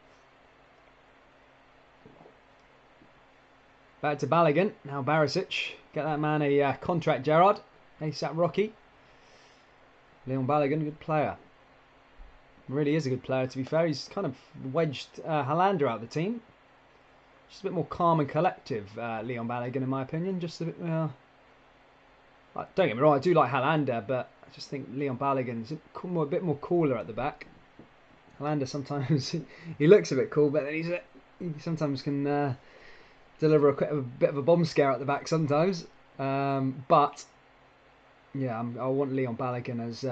Back to Balogun. Now Barisic. Get that man a contract, Gerrard. ASAP Rocky. Leon Balogun, good player. Really is a good player, to be fair. He's kind of wedged Hollander out of the team. Just a bit more calm and collective, Leon Balogun, in my opinion. Just a bit, don't get me wrong, I do like Hollander, but I just think Leon Balogun's a bit more cooler at the back. Hollander sometimes, he looks a bit cool, but then he sometimes can deliver a bit of a bomb scare at the back sometimes. But, yeah, I want Leon Balogun as...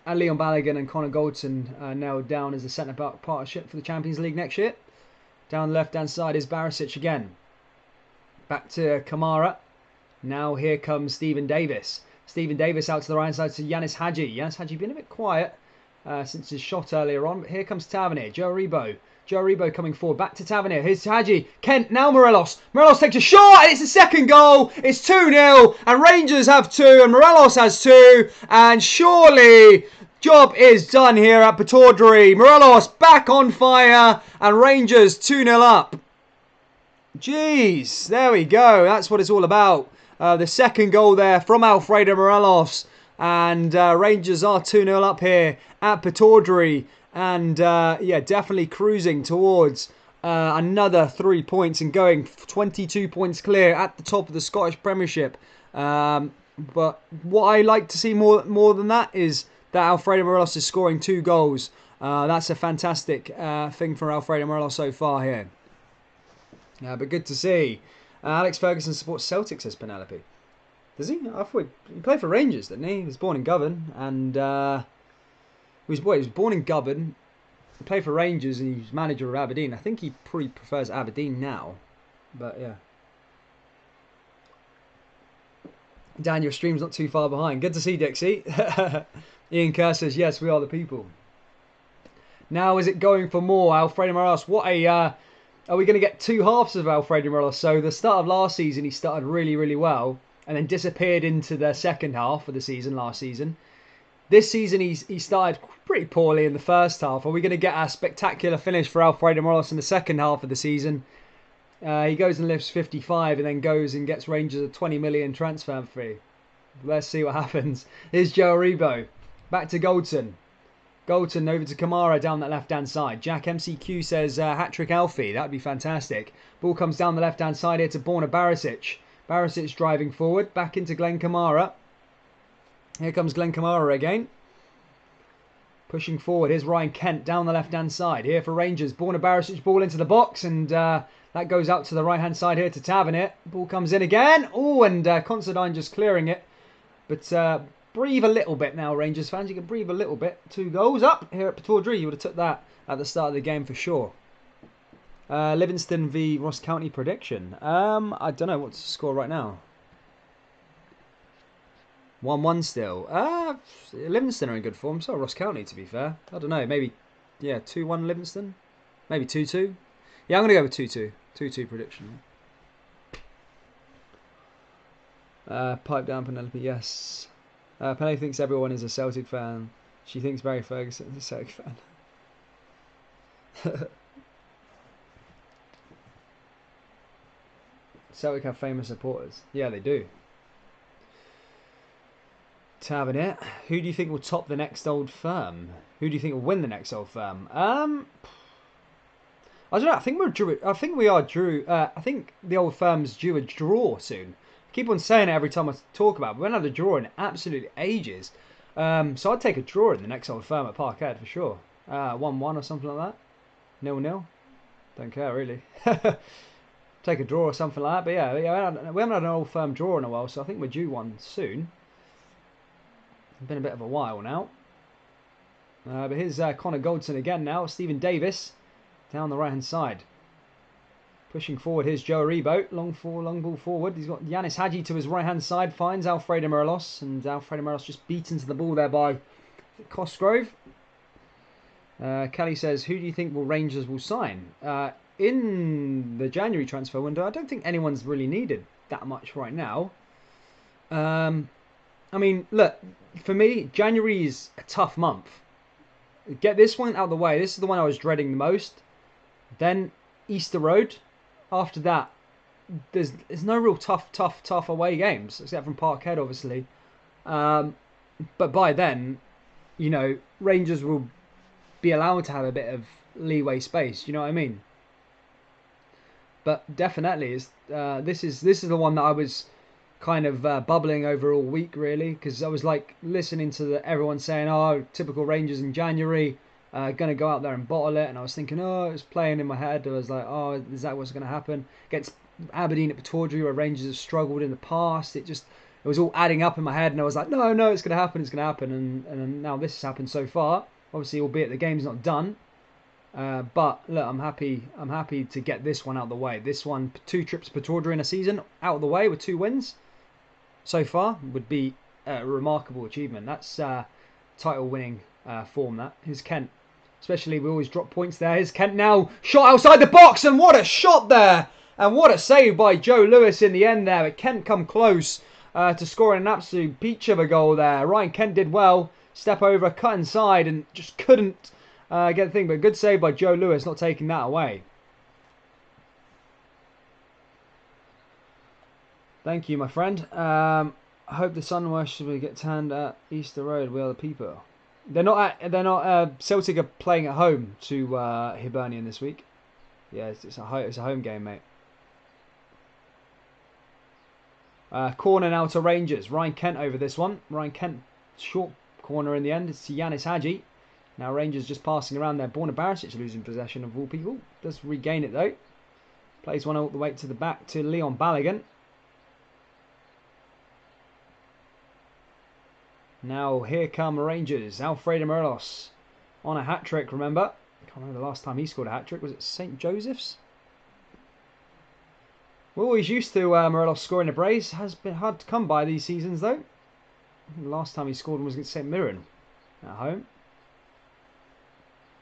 Leon Balogun and Connor Goldson nailed down as the centre-back partnership for the Champions League next year. Down the left-hand side is Barisic again. Back to Kamara. Now here comes Stephen Davis. Stephen Davis out to the right side to Yanis Hadji. Yanis Hadji been a bit quiet since his shot earlier on. But here comes Tavernier. Joe Aribo. Joe Aribo coming forward. Back to Tavernier. Here's Hadji. Kent. Now Morelos. Morelos takes a shot. And it's the second goal. It's 2-0. And Rangers have 2. And Morelos has 2. And surely... job is done here at Pataudry. Morelos back on fire and Rangers 2-0 up. Jeez, there we go. That's what it's all about. The second goal there from Alfredo Morelos. And Rangers are 2-0 up here at Pataudry. And yeah, definitely cruising towards another 3 points and going 22 points clear at the top of the Scottish Premiership. But what I like to see more than that is that Alfredo Morelos is scoring 2 goals. That's a fantastic thing for Alfredo Morelos so far here. But good to see. Alex Ferguson supports Celtic, says Penelope. Does he? I thought he played for Rangers, didn't he? He was born in Govan. And he was born in Govan. He played for Rangers and he was manager of Aberdeen. I think he probably prefers Aberdeen now. But yeah. Dan, your stream's not too far behind. Good to see, Dixie. Ian Kerr says, yes, we are the people. Now, is it going for more? Alfredo Morelos, what a... are we going to get 2 halves of Alfredo Morelos? So, the start of last season, he started really, really well. And then disappeared into the second half of the season, last season. This season, he started pretty poorly in the first half. Are we going to get a spectacular finish for Alfredo Morelos in the second half of the season? He goes and lifts 55 and then goes and gets Rangers a 20 million transfer fee. Let's see what happens. Here's Joe Aribo. Back to Goldson. Goldson over to Kamara down that left-hand side. Jack MCQ says hat-trick Alfie. That would be fantastic. Ball comes down the left-hand side here to Borna Barisic. Barisic driving forward. Back into Glenn Kamara. Here comes Glenn Kamara again. Pushing forward. Here's Ryan Kent down the left-hand side. Here for Rangers. Borna Barisic ball into the box. And that goes out to the right-hand side here to Tavernier. Ball comes in again. Oh, and Considine just clearing it. But... breathe a little bit now, Rangers fans. You can breathe a little bit. 2 goals up here at Pataudry. You would have took that at the start of the game for sure. Livingston v Ross County prediction. I don't know what's the score right now. 1-1 still. Livingston are in good form. So Ross County, to be fair. I don't know. Maybe, yeah, 2-1 Livingston. Maybe 2-2. Yeah, I'm going to go with 2-2. 2-2 prediction. Pipe down, Penelope. Yes. Penelope thinks everyone is a Celtic fan. She thinks Barry Ferguson is a Celtic fan. Celtic have famous supporters. Yeah, they do. Tavern it. Who do you think will top the next Old Firm? Who do you think will win the next Old Firm? I don't know. I think we're due. I think we are due. I think the Old Firm's due a draw soon. I keep on saying it every time I talk about it. We haven't had a draw in absolutely ages. So I'd take a draw in the next Old Firm at Parkhead for sure. 1-1 or something like that. 0-0. Don't care really. Take a draw or something like that. But yeah, we haven't had an Old Firm draw in a while, so I think we're due one soon. It's been a bit of a while now. But here's Connor Goldson again now. Stephen Davis down the right hand side. Pushing forward, here's Joe Aribo. Long ball forward. He's got Yanis Hadji to his right hand side. Finds Alfredo Morelos. And Alfredo Morelos just beaten to the ball there by Cosgrove. Kelly says, who do you think Rangers will sign? In the January transfer window, I don't think anyone's really needed that much right now. I mean, look, for me, January is a tough month. Get this one out of the way. This is the one I was dreading the most. Then Easter Road. After that, there's no real tough away games, except from Parkhead, obviously. But by then, you know, Rangers will be allowed to have a bit of leeway space. You know what I mean? But definitely, this is the one that I was kind of bubbling over all week, really, because I was like listening to everyone saying, "Oh, typical Rangers in January, gonna go out there and bottle it," and I was thinking, "Oh," it was playing in my head. I was like, "Oh, is that what's gonna happen?" Against Aberdeen at Pittodrie, where Rangers have struggled in the past, it was all adding up in my head, and I was like, "No, it's gonna happen, and now this has happened so far. Obviously, albeit the game's not done." But look, I'm happy to get this one out of the way. This one, 2 trips to Pittodrie in a season, out of the way with 2 wins so far would be a remarkable achievement. That's title-winning form. That here's Kent. Especially, we always drop points there. Here's Kent now, shot outside the box, and what a shot there! And what a save by Joe Lewis in the end there. But Kent come close to scoring an absolute peach of a goal there. Ryan Kent did well. Step over, cut inside, and just couldn't get the thing. But good save by Joe Lewis, not taking that away. Thank you, my friend. I hope the sun will get tanned at Easter Road. We are the people. They're not. Celtic are playing at home to Hibernian this week. Yeah, it's a home game, mate. Corner now to Rangers. Ryan Kent over this one. Ryan Kent short corner in the end. It's to Yanis Hadji. Now Rangers just passing around there. Borna Barisic losing possession of all people. Does regain it though. Plays one all the way to the back to Leon Balogun. Now here come Rangers. Alfredo Morelos on a hat-trick, remember? I can't remember the last time he scored a hat-trick. Was it St. Joseph's? We're always used to Morelos scoring a brace. Has been hard to come by these seasons, though. I think the last time he scored was against St. Mirren at home.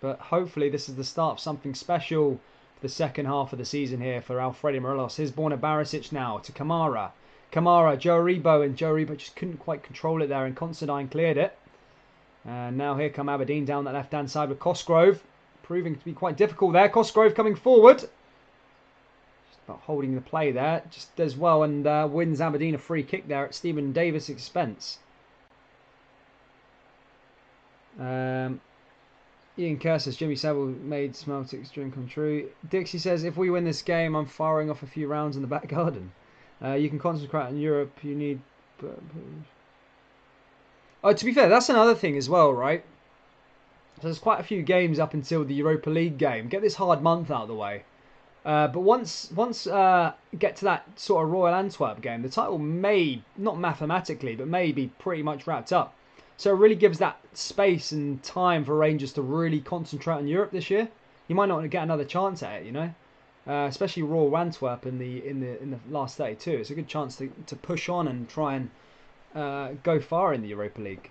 But hopefully this is the start of something special for the second half of the season here for Alfredo Morelos. Here's Borna Barisic now to Kamara. Joe Aribo, and Joe Aribo just couldn't quite control it there, and Considine cleared it. And now here come Aberdeen down that left-hand side with Cosgrove, proving to be quite difficult there. Cosgrove coming forward. Just about holding the play there. Just does well and wins Aberdeen a free kick there at Stephen Davis' expense. Ian Kerr says Jimmy Savile made Smeltick's dream come true. Dixie says, if we win this game, I'm firing off a few rounds in the back garden. You can concentrate on Europe. You need... to be fair, that's another thing as well, right? So there's quite a few games up until the Europa League game. Get this hard month out of the way. But once get to that sort of Royal Antwerp game, the title may, not mathematically, but may be pretty much wrapped up. So it really gives that space and time for Rangers to really concentrate on Europe this year. You might not get another chance at it, you know? Especially Royal Antwerp in the last 32. It's a good chance to push on and try and go far in the Europa League.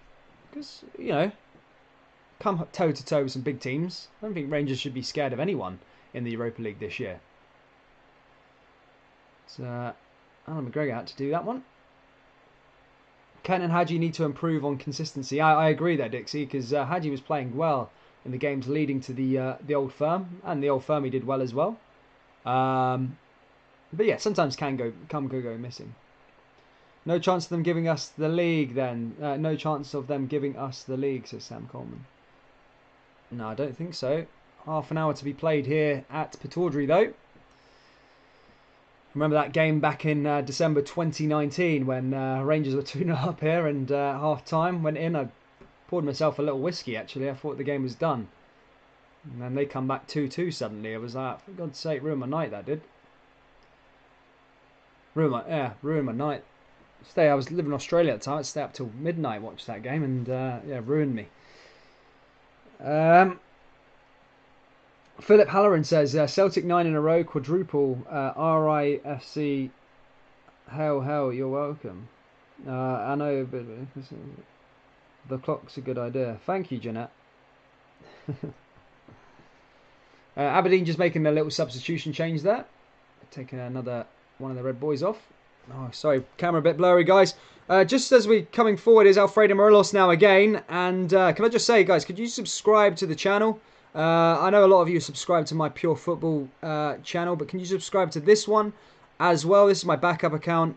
Because, you know, come toe to toe with some big teams. I don't think Rangers should be scared of anyone in the Europa League this year. So, Alan McGregor had to do that one. Kent and Hadji need to improve on consistency. I agree there, Dixie, because Hadji was playing well in the games leading to the Old Firm, and the Old Firm he did well as well. But yeah, sometimes go missing. No chance of them giving us the league then. No chance of them giving us the league, says Sam Coleman. No, I don't think so. Half an hour to be played here at Pataudry though. Remember that game back in December 2019 when Rangers were 2-0 up here and half time went in. I poured myself a little whiskey actually. I thought the game was done. And then they come back 2-2 suddenly. I was like, for God's sake, ruined my night that did. Ruined my night. I was living in Australia at the time. I'd stay up till midnight, watch that game, and yeah, ruined me. Philip Halloran says Celtic 9 in a row, quadruple. RIFC. Hell, you're welcome. I know, but the clock's a good idea. Thank you, Jeanette. Aberdeen just making a little substitution change there, taking another one of the Red Boys off. Oh, sorry, camera a bit blurry, guys. Just as we're coming forward is Alfredo Morelos now again. And can I just say, guys, could you subscribe to the channel? I know a lot of you subscribe to my Pure Football channel, but can you subscribe to this one as well? This is my backup account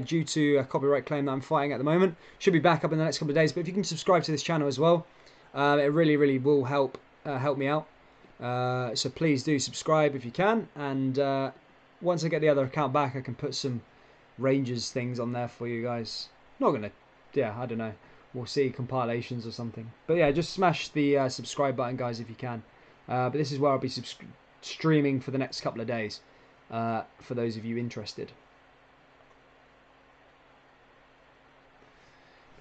due to a copyright claim that I'm fighting at the moment. Should be back up in the next couple of days, but if you can subscribe to this channel as well, it really, really will help me out. So please do subscribe if you can. And once I get the other account back, I can put some Rangers things on there for you guys. Not gonna, yeah, I don't know. We'll see, compilations or something. But yeah, just smash the subscribe button, guys, if you can. But this is where I'll be streaming for the next couple of days, for those of you interested.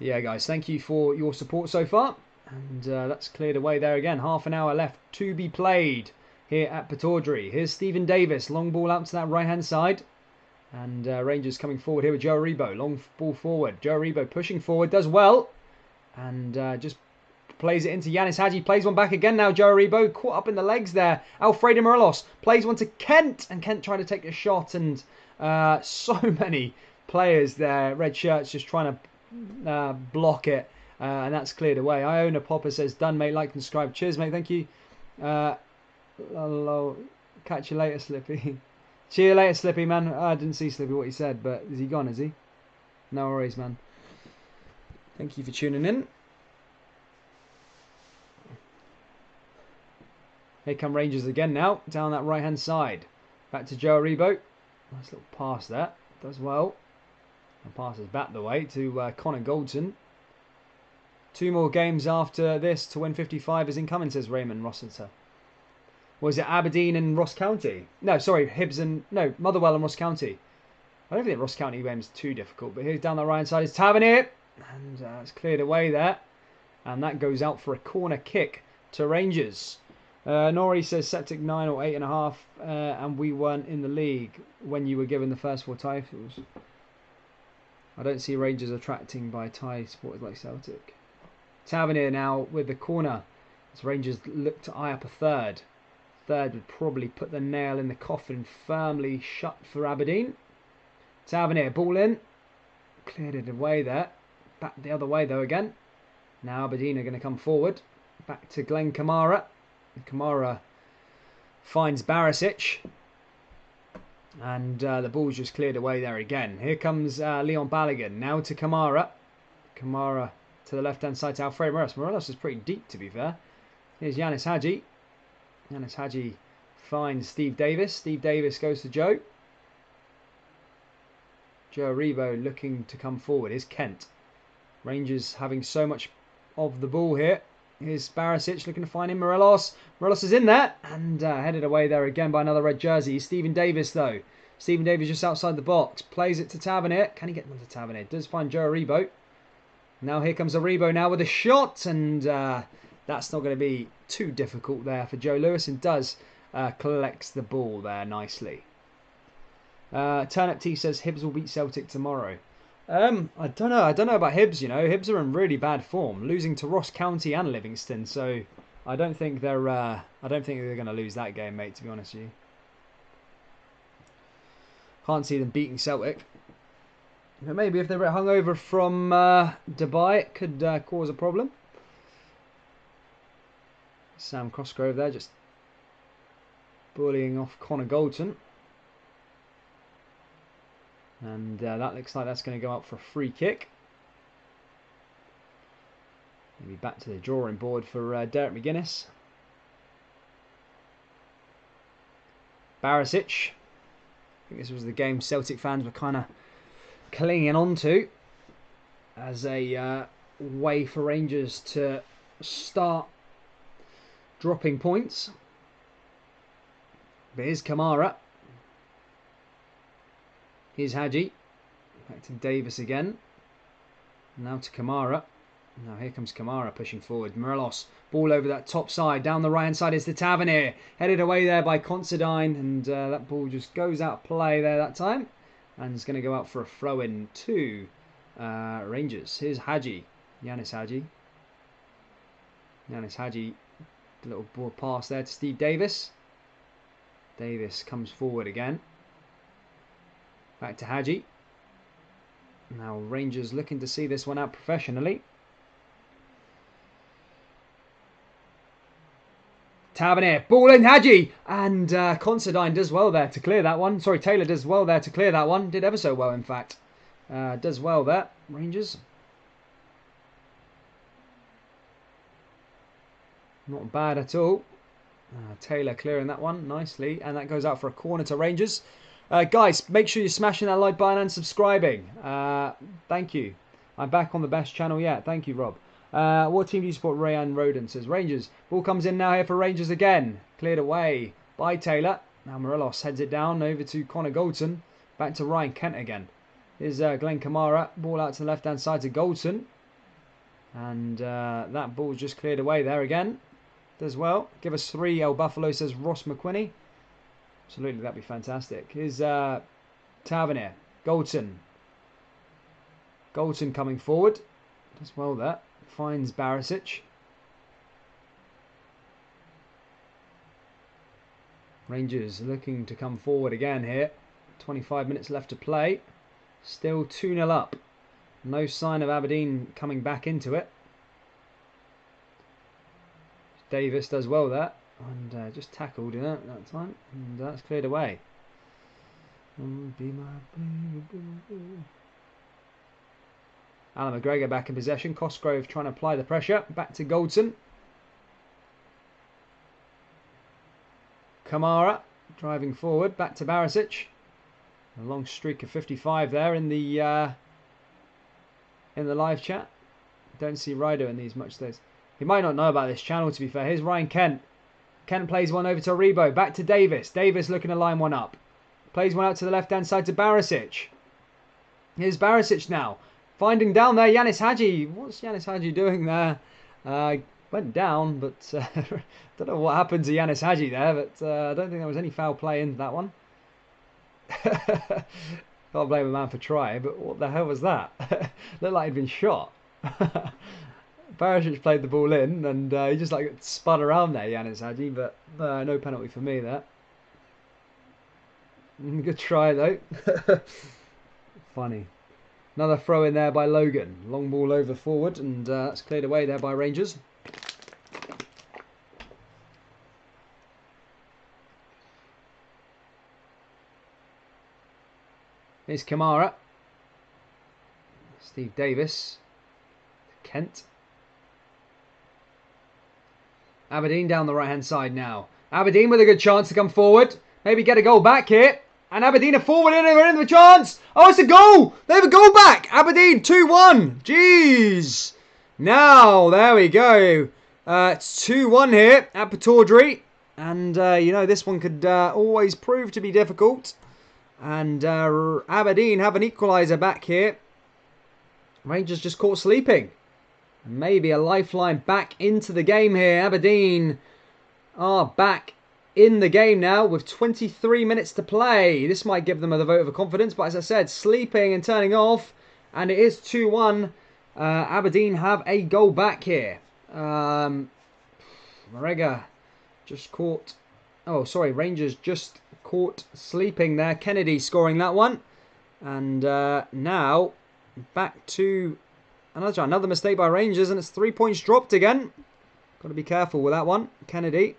But yeah, guys, thank you for your support so far. And that's cleared away there again. Half an hour left to be played here at Pataudry. Here's Stephen Davis. Long ball out to that right-hand side. And Rangers coming forward here with Joe Aribo. Long ball forward. Joe Aribo pushing forward. Does well. And just plays it into Yanis Hadji. Plays one back again now. Joe Aribo caught up in the legs there. Alfredo Morelos plays one to Kent. And Kent trying to take a shot. And so many players there. Red shirts just trying to block it. And that's cleared away. Iona Popper says, done, mate. Like and subscribe. Cheers, mate. Thank you. Catch you later, Slippy. See you later, Slippy, man. I didn't see Slippy what he said, but is he gone, is he? No worries, man. Thank you for tuning in. Here come Rangers again now, down that right-hand side. Back to Joe Aribo. Nice little pass there. Does well. And passes back the way to Connor Goldson. 2 more games after this to win 55 is incoming, says Raymond Rossiter. Was it Aberdeen and Ross County? No, sorry, Motherwell and Ross County. I don't think Ross County game is too difficult, but here's down the right side is Tavernier. And it's cleared away there. And that goes out for a corner kick to Rangers. Nori says Celtic 9 or 8.5, and we weren't in the league when you were given the first 4 titles. I don't see Rangers attracting by Thai supporters like Celtic. Tavernier now with the corner. As Rangers look to eye up a third. Third would probably put the nail in the coffin firmly shut for Aberdeen. Tavernier, ball in. Cleared it away there. Back the other way though again. Now Aberdeen are going to come forward. Back to Glenn Kamara. And Kamara finds Barisic. And the ball's just cleared away there again. Here comes Leon Balogun. Now to Kamara. Kamara to the left-hand side to Alfredo Morelos. Morelos is pretty deep, to be fair. Here's Yanis Hadji. Yanis Hadji finds Steve Davis. Steve Davis goes to Joe. Joe Aribo looking to come forward. Here's Kent. Rangers having so much of the ball here. Here's Barisic looking to find him. Morelos. Morelos is in there. And headed away there again by another red jersey. Stephen Davis, though. Stephen Davis just outside the box. Plays it to Tavernier. Can he get one to Tavernier? Does find Joe Aribo. Now here comes Aribo now with a shot. And that's not going to be too difficult there for Joe Lewis. And does collects the ball there nicely. Turnip T says Hibs will beat Celtic tomorrow. I don't know. I don't know about Hibs. You know, Hibs are in really bad form, losing to Ross County and Livingston. So I don't think they're. I don't think they're going to lose that game, mate. To be honest with you, can't see them beating Celtic. But maybe if they're hungover from Dubai, it could cause a problem. Sam Cosgrove there, just bullying off Connor Goldson. And that looks like that's going to go up for a free kick. Maybe back to the drawing board for Derek McGuinness. Barisic. I think this was the game Celtic fans were kind of clinging on to as a way for Rangers to start dropping points. But here's Kamara. Here's Hadji. Back to Davis again. Now to Kamara. Now here comes Kamara pushing forward. Morelos. Ball over that top side. Down the right hand side is the Tavernier. Headed away there by Considine. And that ball just goes out of play there that time. And it's going to go out for a throw in to Rangers. Here's Hadji. Yanis Hadji. Yanis Hadji. A little ball pass there to Steve Davis. Davis comes forward again. Back to Hadji. Now Rangers looking to see this one out professionally. Tavernier, ball in Hadji, and Considine does well there to clear that one. Sorry, Taylor does well there to clear that one. Did ever so well, in fact. Does well there, Rangers. Not bad at all. Taylor clearing that one nicely, and that goes out for a corner to Rangers. Guys, make sure you're smashing that like button and subscribing. Thank you. I'm back on the best channel yet. Thank you, Rob. What team do you support? Rayan Roden says Rangers. Ball comes in now here for Rangers again. Cleared away by Taylor. Now Morelos heads it down over to Connor Goldson. Back to Ryan Kent again. Here's Glenn Kamara. Ball out to the left-hand side to Goldson. And that ball's just cleared away there again. Does well. Give us 3. El Buffalo says Ross McQuinney. Absolutely, that'd be fantastic. Here's Tavernier. Goldson. Goldson coming forward. Does well there. Finds Barisic. Rangers looking to come forward again here. 25 minutes left to play. Still 2-0 up. No sign of Aberdeen coming back into it. Davis does well there. And just tackled in that time. And that's cleared away. Be my baby. Alan McGregor back in possession. Cosgrove trying to apply the pressure. Back to Goldson. Kamara driving forward. Back to Barisic. A long streak of 55 there in the live chat. Don't see Ryder in these much days. He might not know about this channel, to be fair. Here's Ryan Kent. Kent plays one over to Aribo. Back to Davis. Davis looking to line one up. Plays one out to the left-hand side to Barisic. Here's Barisic now. Finding down there Yanis Hadji. What's Yanis Hadji doing there? Went down, but don't know what happened to Yanis Hadji there. But I don't think there was any foul play in that one. Can't blame a man for trying, but what the hell was that? Looked like he'd been shot. Barisic played the ball in, and he just like spun around there, Yanis Hadji, but no penalty for me there. Good try though. Funny. Another throw in there by Logan. Long ball over forward, and that's cleared away there by Rangers. Here's Kamara. Steve Davis. Kent. Aberdeen down the right-hand side now. Aberdeen with a good chance to come forward. Maybe get a goal back here. And Aberdeen are forward in the chance. Oh, it's a goal. They have a goal back. Aberdeen 2-1. Jeez. Now, there we go. It's 2-1 here at Pataudry. And, you know, this one could always prove to be difficult. And Aberdeen have an equaliser back here. Rangers just caught sleeping. Maybe a lifeline back into the game here. Aberdeen are back in the game now with 23 minutes to play. This might give them the vote of confidence, but as I said, sleeping and turning off. And it is 2-1. Aberdeen have a goal back here. Marega just caught... Oh, sorry, Rangers just caught sleeping there. Kennedy scoring that one. And now back to another mistake by Rangers, and it's 3 points dropped again. Got to be careful with that one. Kennedy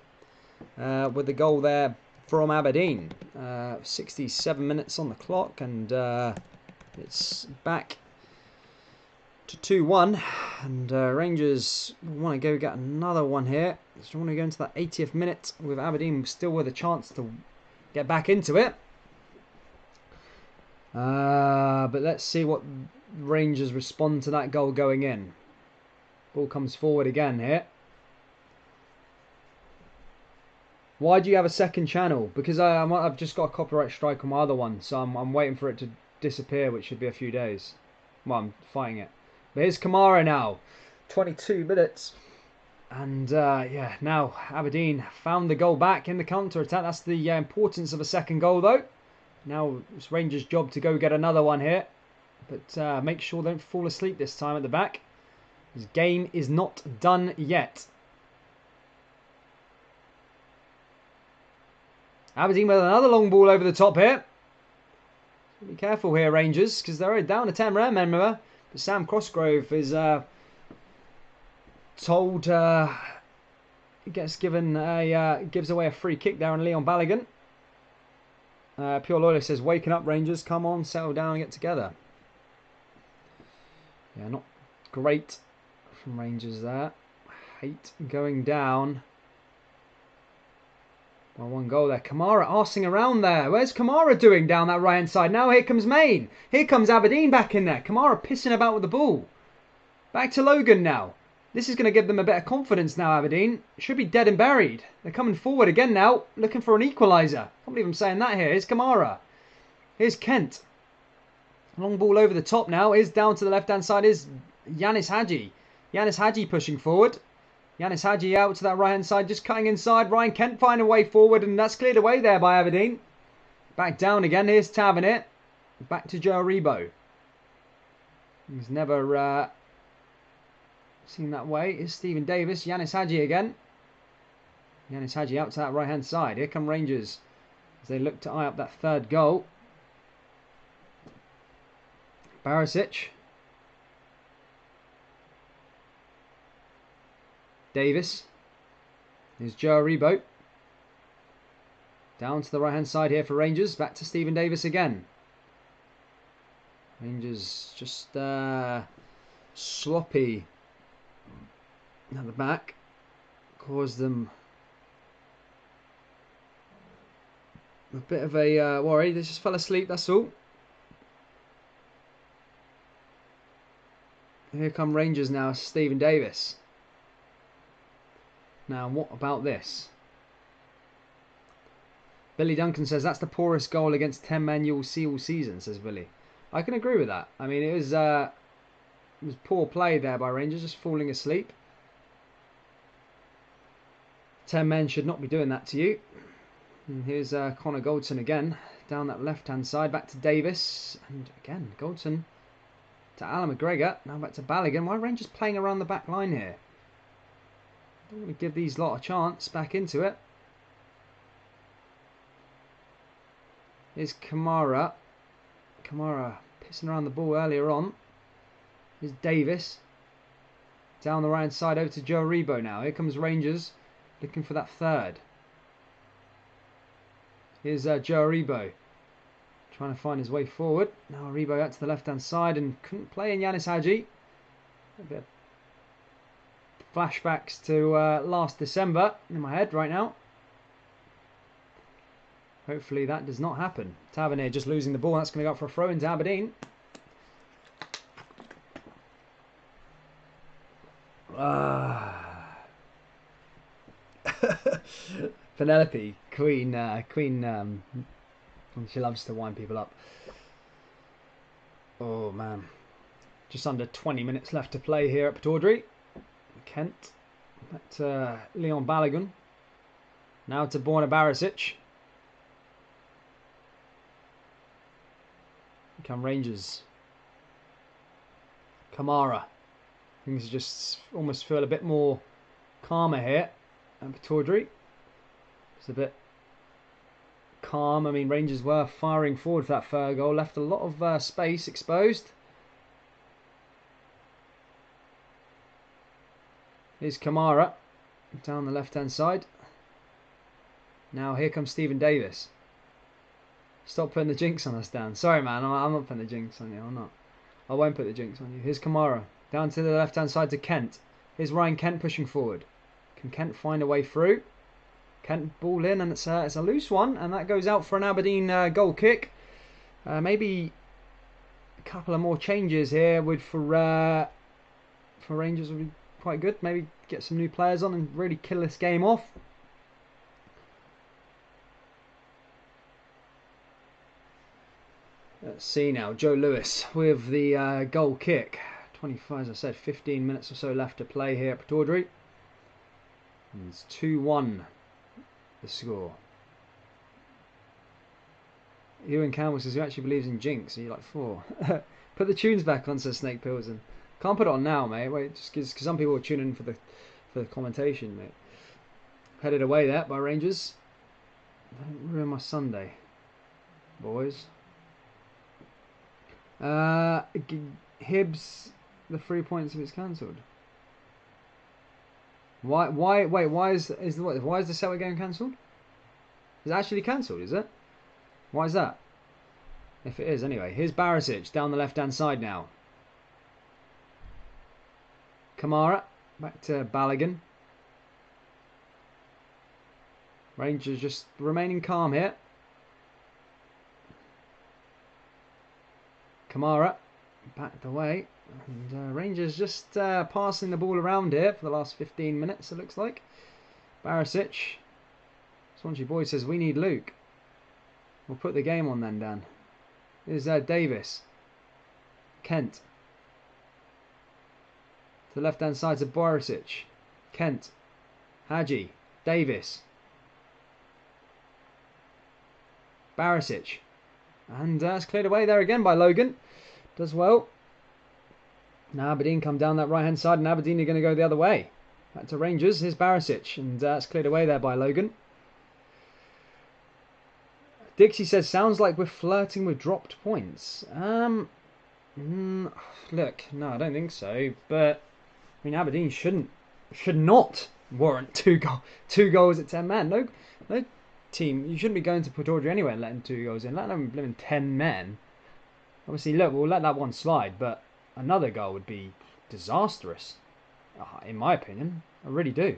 with the goal there from Aberdeen. 67 minutes on the clock, and it's back to 2-1. And Rangers want to go get another one here. So want to go into that 80th minute with Aberdeen still with a chance to get back into it. But let's see what Rangers respond to that goal going in. Ball comes forward again here. Why do you have a second channel? Because I've just got a copyright strike on my other one, so I'm waiting for it to disappear, which should be a few days. Well, I'm fighting it. But here's Kamara now. 22 minutes. And yeah, now Aberdeen found the goal back in the counter-attack. That's the importance of a second goal, though. Now it's Rangers' job to go get another one here. But make sure they don't fall asleep this time at the back. This game is not done yet. Aberdeen with another long ball over the top here. Be careful here, Rangers, because they're down to 10 men, remember. But Sam Crossgrove is told gives away a free kick there on Leon Balogun. Pure Loyalist says, waking up, Rangers, come on, settle down and get together. Yeah, not great from Rangers there. Hate going down. Well, one goal there. Kamara arsing around there. Where's Kamara doing down that right hand side? Now here comes Maine. Here comes Aberdeen back in there. Kamara pissing about with the ball. Back to Logan now. This is going to give them a bit of confidence now, Aberdeen. Should be dead and buried. They're coming forward again now, looking for an equaliser. Can't believe I'm saying that here. Here's Kamara. Here's Kent. Long ball over the top now. Here's down to the left-hand side. Here's Yanis Hadji. Yanis Hadji pushing forward. Yanis Hadji out to that right-hand side, just cutting inside. Ryan Kent finding a way forward, and that's cleared away there by Aberdeen. Back down again. Here's Tavernier. Back to Joe Rebo. He's never seen that way. Here's Stephen Davis. Yanis Hadji again. Yanis Hadji out to that right-hand side. Here come Rangers as they look to eye up that third goal. Barisic. Davis. Here's Joe Rebo. Down to the right hand side here for Rangers. Back to Stephen Davis again. Rangers just sloppy at the back. Caused them a bit of a worry. They just fell asleep, that's all. Here come Rangers now. Stephen Davis. Now, what about this? Billy Duncan says, that's the poorest goal against 10 men you will see all season, says Billy. I can agree with that. I mean, it was poor play there by Rangers, just falling asleep. 10 men should not be doing that to you. And here's Connor Goldson again, down that left-hand side, back to Davis. And again, Goldson to Alan McGregor. Now back to Balogun. Why are Rangers playing around the back line here? Don't want to give these lot a chance. Back into it. Here's Kamara. Kamara pissing around the ball earlier on. Here's Davis. Down the right hand side over to Joe Rebo now. Here comes Rangers looking for that third. Here's Joe Rebo trying to find his way forward. Now Rebo out to the left hand side and couldn't play in Yanis Hadji. A bit of flashbacks to last December in my head right now. Hopefully that does not happen. Tavernier just losing the ball. That's going to go up for a throw into Aberdeen. Penelope, Queen, she loves to wind people up. Oh man. Just under 20 minutes left to play here at Pataudry. Kent. Back to Leon Balogun. Now to Borna Barisic. Here come Rangers. Kamara. Things just almost feel a bit more calmer here at Tawdry. It's a bit calm. I mean, Rangers were firing forward for that third goal. Left a lot of space exposed. Here's Kamara down the left-hand side. Now here comes Stephen Davis. Stop putting the jinx on us, Dan. Sorry, man. I'm not putting the jinx on you. I'm not. I won't put the jinx on you. Here's Kamara. Down to the left-hand side to Kent. Here's Ryan Kent pushing forward. Can Kent find a way through? Kent ball in, and it's a loose one, and that goes out for an Aberdeen goal kick. Maybe a couple of more changes here for Rangers would be quite good. Maybe get some new players on and really kill this game off. Let's see now. Joe Lewis with the goal kick. 25, as I said, 15 minutes or so left to play here at Tawdry. And it's 2-1 the score. Ewan Campbell says he actually believes in jinx. Are you like 4? Put the tunes back on, says Snake Pilsen. Can't put it on now, mate. Wait, just because some people are tuning in for the commentation, mate. Headed away there by Rangers. Don't ruin my Sunday, boys. Hibs, the 3 points if it's cancelled. Why is the Celtic game cancelled? Is it actually cancelled, is it? Why is that? If it is, anyway. Here's Barisic down the left-hand side now. Kamara, back to Balogun. Rangers just remaining calm here. Kamara, backed away. And Rangers just passing the ball around here for the last 15 minutes, it looks like. Barisic. Swansea boy says, we need Luke. We'll put the game on then, Dan. Here's Davis. Kent. To the left-hand side to Barisic. Kent. Hadji. Davis. Barisic. And it's cleared away there again by Logan. Does well. Now Aberdeen come down that right-hand side, and Aberdeen are going to go the other way. Back to Rangers. Here's Barisic. And it's cleared away there by Logan. Dixie says, sounds like we're flirting with dropped points. Look, no, I don't think so. But, I mean, Aberdeen should not warrant two goals at 10 men. No team, you shouldn't be going to Port anyway and letting 2 goals in. Let them live in 10 men. Obviously, look, we'll let that one slide, but another goal would be disastrous, in my opinion. I really do.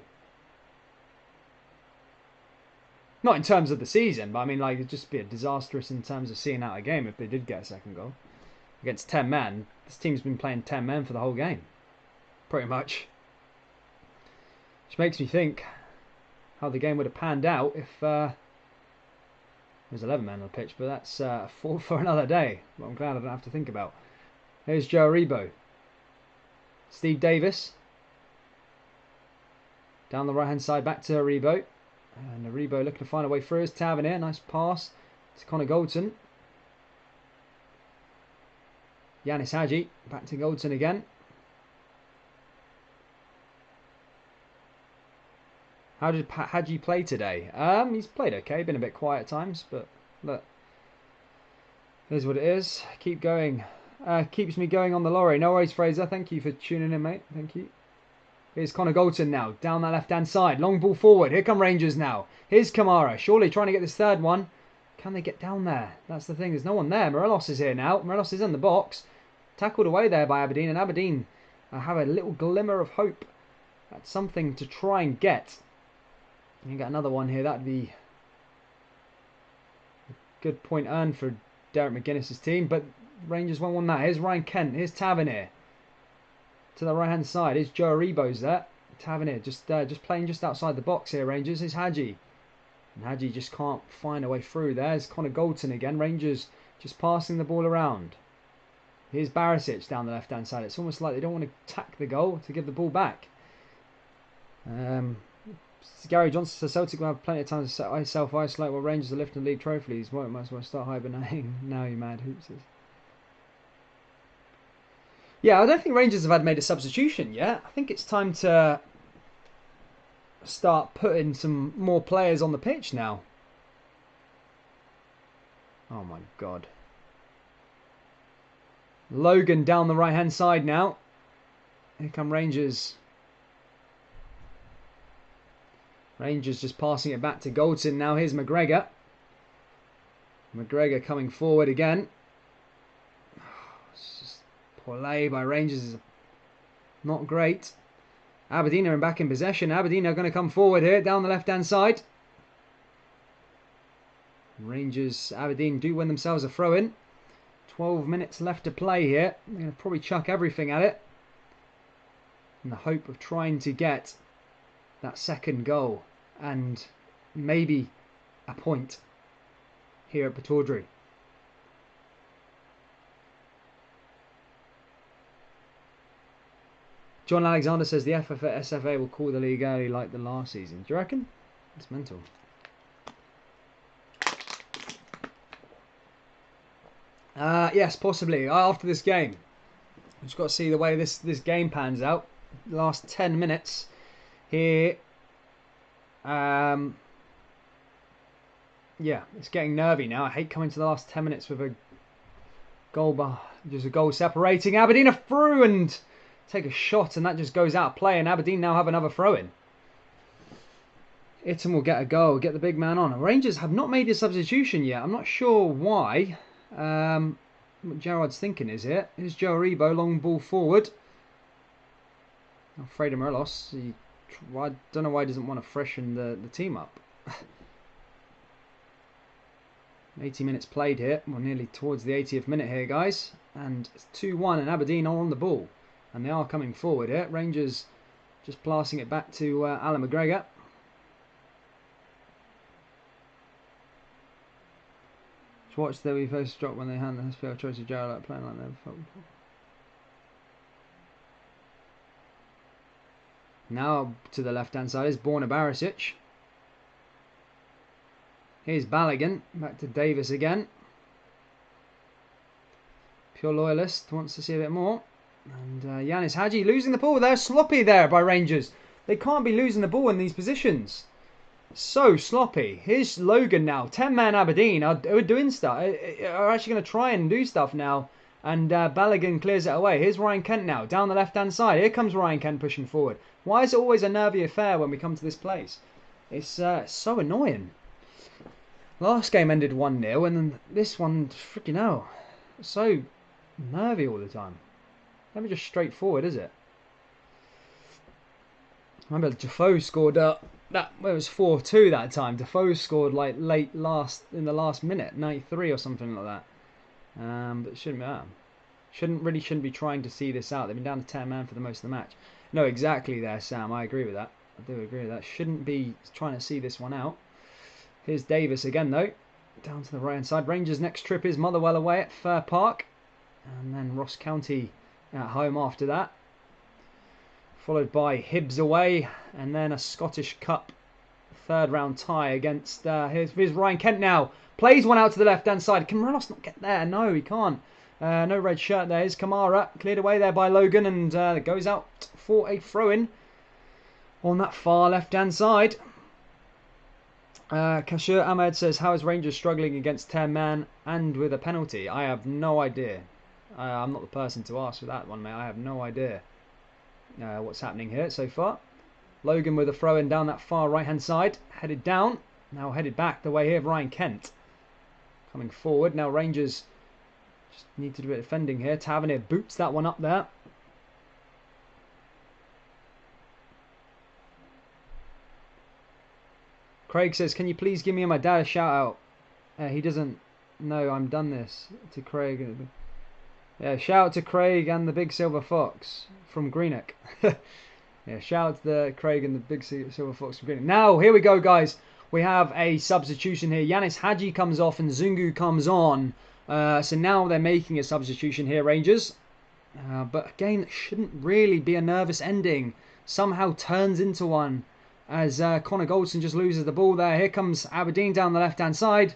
Not in terms of the season, but I mean, like, it'd just be disastrous in terms of seeing out a game if they did get a second goal. Against 10 men, this team's been playing 10 men for the whole game. Pretty much. Which makes me think how the game would have panned out if there's 11 men on the pitch, but that's for another day. Well, I'm glad I don't have to think about. Here's Joe Aribo. Steve Davis. Down the right-hand side, back to Aribo. And Aribo looking to find a way through. His Tavernier, nice pass to Connor Goldson. Yanis Hadji, back to Goldson again. How did Hadji play today? He's played okay, been a bit quiet at times, but look, here's what it is. Keep going. Keeps me going on the lorry. No worries, Fraser. Thank you for tuning in, mate. Thank you. Here's Connor Goldson now, down that left-hand side. Long ball forward. Here come Rangers now. Here's Kamara. Surely trying to get this third one. Can they get down there? That's the thing. There's no one there. Morelos is here now. Morelos is in the box. Tackled away there by Aberdeen. And Aberdeen have a little glimmer of hope. That's something to try and get. You get another one here. That'd be a good point earned for Derek McGuinness's team. But Rangers won't want that. Here's Ryan Kent. Here's Tavernier. To the right-hand side, here's Joe Aribo's there. Tavernier just playing just outside the box here, Rangers. Here's Hadji. And Hadji just can't find a way through. There's Connor Goldson again. Rangers just passing the ball around. Here's Barisic down the left-hand side. It's almost like they don't want to attack the goal to give the ball back. Gary Johnson says Celtic will have plenty of time to self-isolate while Rangers are lifting league trophies. Might as well start hibernating now, you mad hoopsers. Yeah, I don't think Rangers have made a substitution yet. I think it's time to start putting some more players on the pitch now. Oh my God. Logan down the right hand side now. Here come Rangers. Rangers just passing it back to Goldson. Now here's McGregor. McGregor coming forward again. It's just play by Rangers is not great. Aberdeen are back in possession. Aberdeen are going to come forward here down the left hand side. Rangers, Aberdeen do win themselves a throw in. 12 minutes left to play here. They're going to probably chuck everything at it in the hope of trying to get that second goal and maybe a point here at Pataudry. John Alexander says the SFA will call the league early like the last season. Do you reckon? It's mental. Yes, possibly. After this game. We've just got to see the way this game pans out. The last 10 minutes here. Yeah, it's getting nervy now. I hate coming to the last 10 minutes with a goal, just a goal separating. Aberdeen are through and take a shot, and that just goes out of play. And Aberdeen now have another throw in. Itten will get a goal, get the big man on. Rangers have not made a substitution yet. I'm not sure why. What Gerard's thinking is here. Here's Joe Aribo, long ball forward. Fredo Morelos. I don't know why he doesn't want to freshen the team up. 80 minutes played here. We're nearly towards the 80th minute here, guys. And it's 2-1 and Aberdeen are on the ball. And they are coming forward here. Rangers just passing it back to Alan McGregor. Just watch the first drop when they hand the SPFL choice of Gerald like playing like that. Now to the left hand side is Borna Barisic. Here's Balogun, back to Davis again. Pure loyalist, wants to see a bit more. And Yanis Hadji losing the ball there, sloppy there by Rangers. They can't be losing the ball in these positions. So sloppy. Here's Logan now. 10-man Aberdeen are doing stuff. Are actually going to try and do stuff now. And Balogun clears it away. Here's Ryan Kent now, down the left-hand side. Here comes Ryan Kent pushing forward. Why is it always a nervy affair when we come to this place? It's so annoying. Last game ended 1-0, and then this one, freaking hell, so nervy all the time. Never just straightforward, is it? I remember Defoe scored it was 4-2 that time. Defoe scored like in the last minute, 93 or something like that. But it shouldn't be that. Shouldn't be trying to see this out. They've been down to 10 man for the most of the match. No, exactly there, Sam. I agree with that. I do agree with that. Shouldn't be trying to see this one out. Here's Davis again, though. Down to the right-hand side. Rangers' next trip is Motherwell away at Fir Park. And then Ross County at home after that. Followed by Hibs away. And then a Scottish Cup third-round tie against... here's Ryan Kent now. Plays one out to the left-hand side. Can Morelos not get there? No, he can't. No red shirt there. Here's Kamara. Cleared away there by Logan. And it goes out for a throw-in on that far left-hand side. Kashur Ahmed says, how is Rangers struggling against 10 man and with a penalty? I have no idea. I'm not the person to ask for that one, mate. I have no idea what's happening here so far. Logan with a throw in down that far right hand side. Headed down. Now headed back the way here of Ryan Kent. Coming forward. Now Rangers just need to do a bit of defending here. Tavernier boots that one up there. Craig says, can you please give me and my dad a shout out? He doesn't know I'm done this to Craig. Yeah, shout out to Craig and the Big Silver Fox from Greenock. Yeah, shout out to Craig and the Big Silver Fox from Greenock. Now, here we go, guys. We have a substitution here. Yanis Hadji comes off and Zungu comes on. So now they're making a substitution here, Rangers. But again, it shouldn't really be a nervous ending. Somehow turns into one. As Connor Goldson just loses the ball there. Here comes Aberdeen down the left-hand side.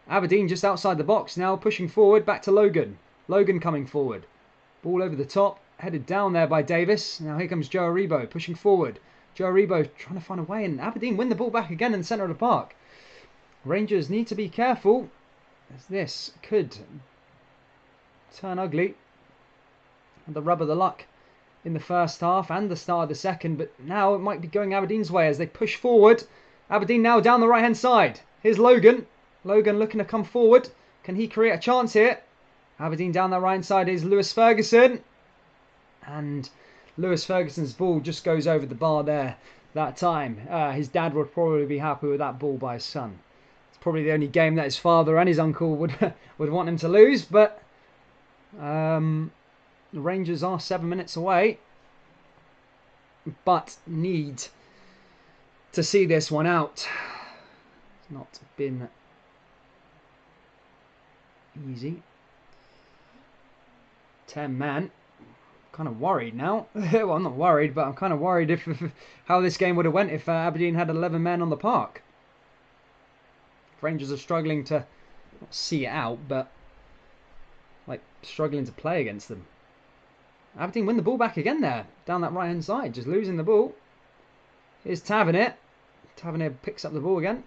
Aberdeen just outside the box now, pushing forward, back to Logan. Logan coming forward. Ball over the top, headed down there by Davis. Now here comes Joe Aribo pushing forward. Joe Aribo trying to find a way, and Aberdeen win the ball back again in the centre of the park. Rangers need to be careful, as this could turn ugly. And the rub of the luck in the first half and the start of the second, but now it might be going Aberdeen's way as they push forward. Aberdeen now down the right hand side. Here's Logan. Logan looking to come forward. Can he create a chance here? Aberdeen down that right hand side is Lewis Ferguson. And Lewis Ferguson's ball just goes over the bar there that time. His dad would probably be happy with that ball by his son. It's probably the only game that his father and his uncle would want him to lose, but the Rangers are 7 minutes away, but need to see this one out. It's not been easy. 10 men. Kind of worried now. Well, I'm not worried, but I'm kind of worried if how this game would have went if Aberdeen had 11 men on the park. Rangers are struggling to not see it out, but like struggling to play against them. Aberdeen win the ball back again there, down that right hand side, just losing the ball. Here's Tavernier. Tavernier picks up the ball again.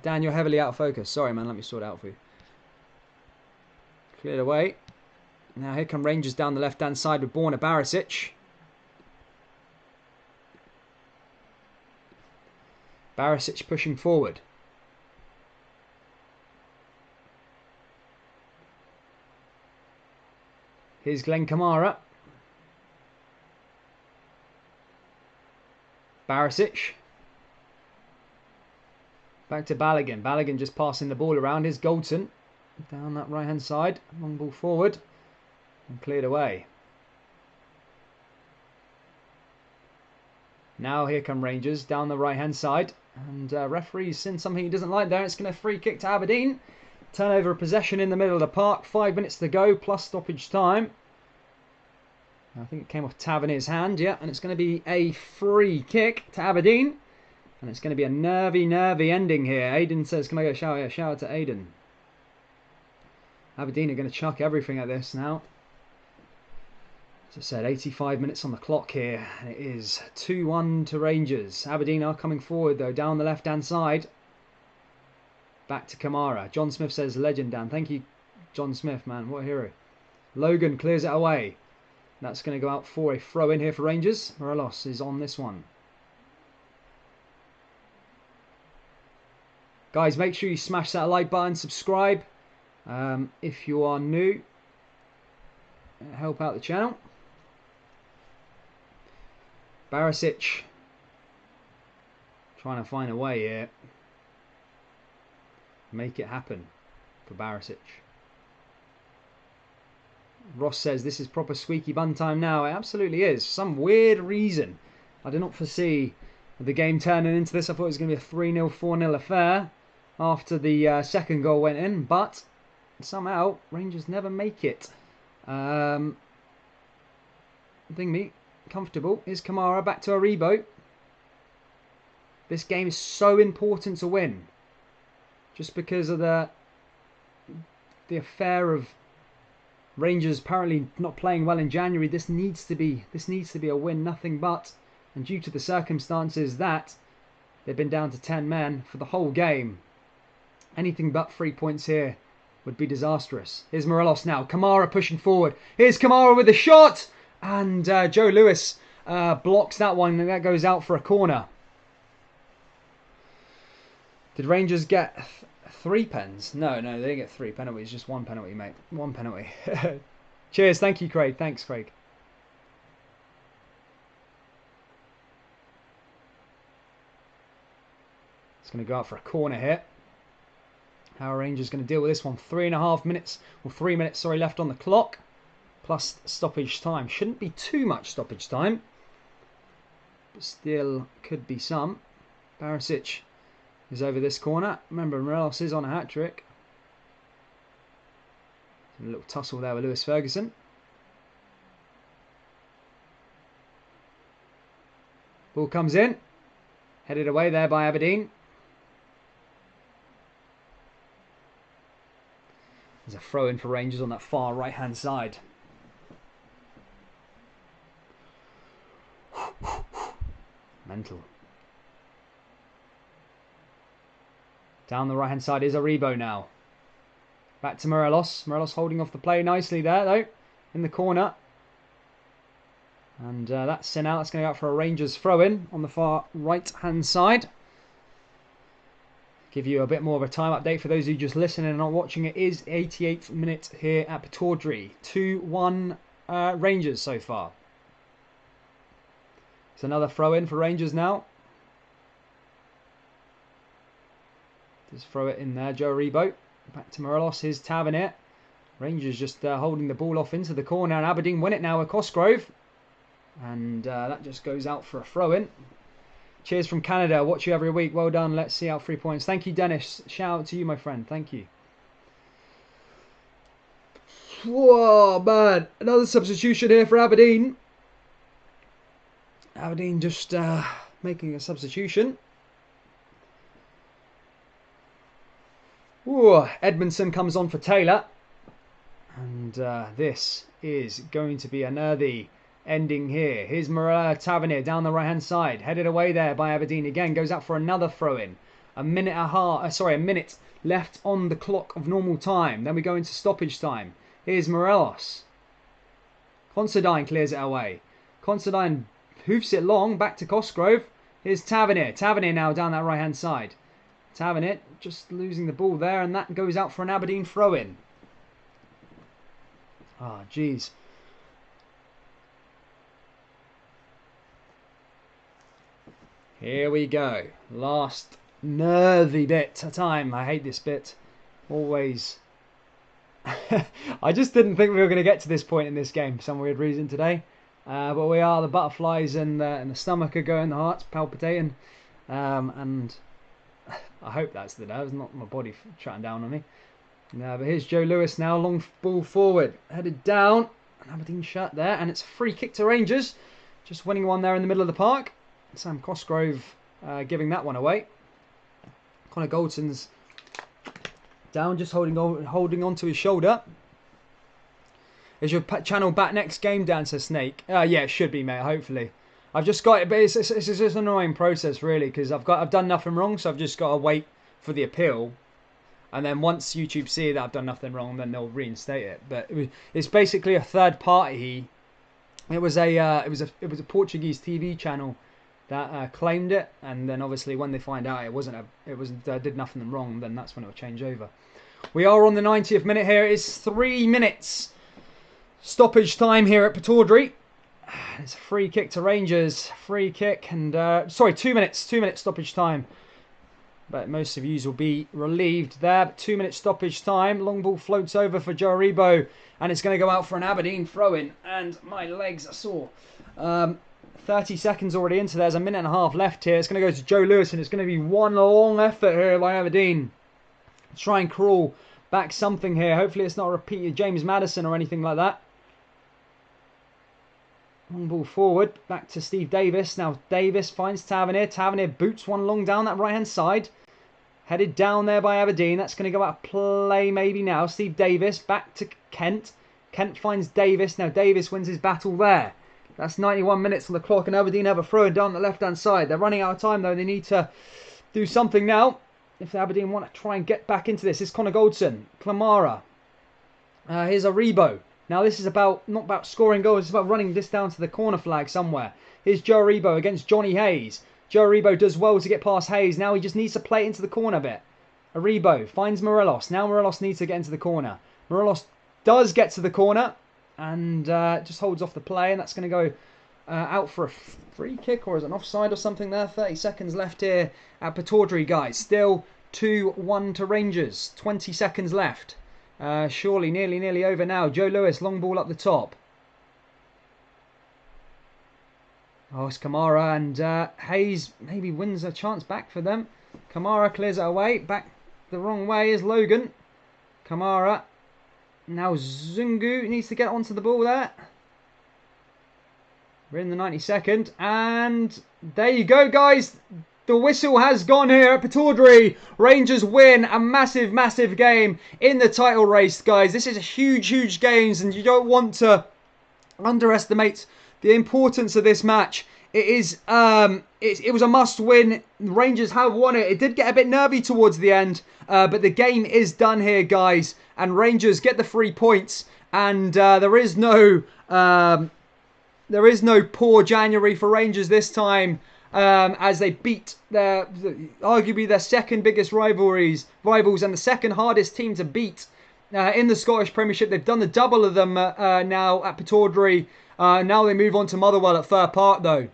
Dan, you're heavily out of focus. Sorry, man, let me sort it out for you. Cleared away. Now here come Rangers down the left-hand side with Borna Barisic. Barisic pushing forward. Here's Glenn Kamara. Barisic. Back to Balogun. Balogun just passing the ball around. Here's Goldson. Down that right-hand side. Long ball forward. And cleared away. Now here come Rangers down the right-hand side. And referee's seen something he doesn't like there. It's going to free kick to Aberdeen. Turnover of possession in the middle of the park. 5 minutes to go plus stoppage time. I think it came off Tavernier's hand. Yeah, and it's going to be a free kick to Aberdeen. And it's going to be a nervy ending here. Aiden says, can I get a shout? Yeah, shout out to Aiden. Aberdeen are going to chuck everything at this now. As I said, 85 minutes on the clock here. And it is 2-1 to Rangers. Aberdeen are coming forward, though, down the left-hand side. Back to Kamara. John Smith says, legend, Dan. Thank you, John Smith, man. What a hero. Logan clears it away. That's going to go out for a throw in here for Rangers. Morelos is on this one. Guys, make sure you smash that like button, subscribe if you are new. Help out the channel. Barisic trying to find a way here. Make it happen for Barisic. Ross says this is proper squeaky bun time now. It absolutely is. For some weird reason, I did not foresee the game turning into this. I thought it was going to be a 3-0, 4-0 affair after the second goal went in, but somehow Rangers never make it. Thingy, comfortable. Here's Kamara back to Aribo. This game is so important to win, just because of the affair of Rangers apparently not playing well in January. This needs to be a win, nothing but. And due to the circumstances that they've been down to 10 men for the whole game, anything but 3 points here would be disastrous. Here's Morelos now. Kamara pushing forward. Here's Kamara with a shot, and Joe Lewis blocks that one, and that goes out for a corner. Did Rangers get 3 pens? No, they didn't get 3 penalties. Just 1 penalty, mate. 1 penalty. Cheers. Thank you, Craig. Thanks, Craig. It's going to go out for a corner here. How are Rangers going to deal with this one? 3.5 minutes, or 3 minutes, sorry, left on the clock. Plus stoppage time. Shouldn't be too much stoppage time, but still could be some. Barisic is over this corner. Remember, Morelos is on a hat-trick. A little tussle there with Lewis Ferguson. Ball comes in. Headed away there by Aberdeen. There's a throw in for Rangers on that far right hand side. Mental. Down the right hand side is Aribo now. Back to Morelos. Morelos holding off the play nicely there though. In the corner. And that's sent out. That's going to go out for a Rangers throw in on the far right hand side. Give you a bit more of a time update for those who just listening and not watching. It is 88th minute here at Pittodrie. 2-1 Rangers so far. It's another throw in for Rangers now. Just throw it in there. Joe Aribo. Back to Morelos. Here's Tavernier. Rangers just holding the ball off into the corner. And Aberdeen win it now with Cosgrove. And that just goes out for a throw in. Cheers from Canada. Watch you every week. Well done. Let's see out 3 points. Thank you, Dennis. Shout out to you, my friend. Thank you. Whoa, man. Another substitution here for Aberdeen. Aberdeen just making a substitution. Ooh, Edmondson comes on for Taylor. And this is going to be a nervy ending here. Here's Tavernier down the right hand side. Headed away there by Aberdeen again. Goes out for another throw in. A minute left on the clock of normal time. Then we go into stoppage time. Here's Morelos. Considine clears it away. Considine hoofs it long, back to Cosgrove. Here's Tavernier. Tavernier now down that right hand side. Tavernier just losing the ball there, and that goes out for an Aberdeen throw in. Ah, oh, jeez. Here we go. Last nervy bit of time. I hate this bit. Always. I just didn't think we were going to get to this point in this game for some weird reason today. But we are. The butterflies and the stomach are going, the heart's palpitating. And I hope that's the nerves, not my body shutting down on me. But here's Joe Lewis now. Long ball forward. Headed down. An Aberdeen shut there. And it's a free kick to Rangers. Just winning one there in the middle of the park. Sam Cosgrove giving that one away. Connor Goldson's down, just holding on to his shoulder. Is your channel back next game, Dan, says Snake? Yeah, it should be, mate, hopefully. I've just got it, but it's just an annoying process, really, because I've done nothing wrong, so I've just got to wait for the appeal. And then once YouTube see that I've done nothing wrong, then they'll reinstate it. But it's basically a third party. It was a Portuguese TV channel that claimed it, and then obviously when they find out it did nothing wrong, then that's when it'll change over. We are on the 90th minute here. It's 3 minutes stoppage time here at Pittodrie. It's a free kick to Rangers. Free kick and 2 minutes. 2 minute stoppage time. But most of you will be relieved there. 2 minute stoppage time. Long ball floats over for Joe Aribo, and it's going to go out for an Aberdeen throw-in. And my legs are sore. 30 seconds already into. There's a minute and a half left here. It's going to go to Joe Lewis, and it's going to be one long effort here by Aberdeen. Try and crawl back something here. Hopefully it's not a repeat of James Maddison or anything like that. Long ball forward. Back to Steve Davis. Now Davis finds Tavernier. Tavernier boots one long down that right-hand side. Headed down there by Aberdeen. That's going to go out of play maybe now. Steve Davis back to Kent. Kent finds Davis. Now Davis wins his battle there. That's 91 minutes on the clock, and Aberdeen have a throw down the left-hand side. They're running out of time, though. They need to do something now if Aberdeen want to try and get back into this. It's Connor Goldson. Clamara. Here's Aribo. Now, this is not about scoring goals. It's about running this down to the corner flag somewhere. Here's Joe Aribo against Johnny Hayes. Joe Aribo does well to get past Hayes. Now he just needs to play it into the corner a bit. Aribo finds Morelos. Now Morelos needs to get into the corner. Morelos does get to the corner. And just holds off the play, and that's going to go out for a free kick, or is it an offside or something there? 30 seconds left here at Pittodrie, guys. Still 2-1 to Rangers. 20 seconds left. Surely nearly over now. Joe Lewis, long ball up the top. Oh, it's Kamara, and Hayes maybe wins a chance back for them. Kamara clears it away. Back the wrong way is Logan. Kamara. Now Zungu needs to get onto the ball there. We're in the 92nd. And there you go, guys. The whistle has gone here at Pataudry. Rangers win a massive, massive game in the title race, guys. This is a huge, huge game, and you don't want to underestimate the importance of this match. It is, it was a must-win. Rangers have won it. It did get a bit nervy towards the end, but the game is done here, guys. And Rangers get the 3 points, and there is no poor January for Rangers this time. As they beat arguably their second biggest rivals and the second hardest team to beat in the Scottish Premiership. They've done the double of them now at Pataudry. Now they move on to Motherwell at Fir Park, though.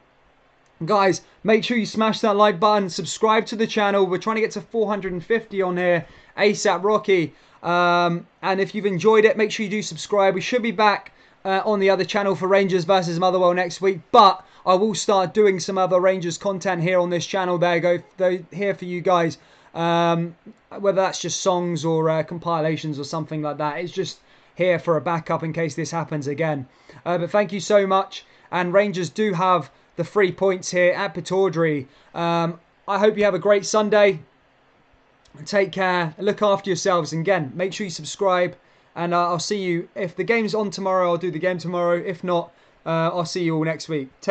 Guys, make sure you smash that like button, subscribe to the channel. We're trying to get to 450 on here, ASAP Rocky. And if you've enjoyed it, make sure you do subscribe. We should be back on the other channel for Rangers versus Motherwell next week, but I will start doing some other Rangers content here on this channel. There you go, here for you guys. Whether that's just songs or compilations or something like that. It's just here for a backup in case this happens again. But thank you so much. And Rangers do have the 3 points here at Pataudry. I hope you have a great Sunday. Take care. Look after yourselves. And again, make sure you subscribe. And I'll see you. If the game's on tomorrow, I'll do the game tomorrow. If not, I'll see you all next week. Take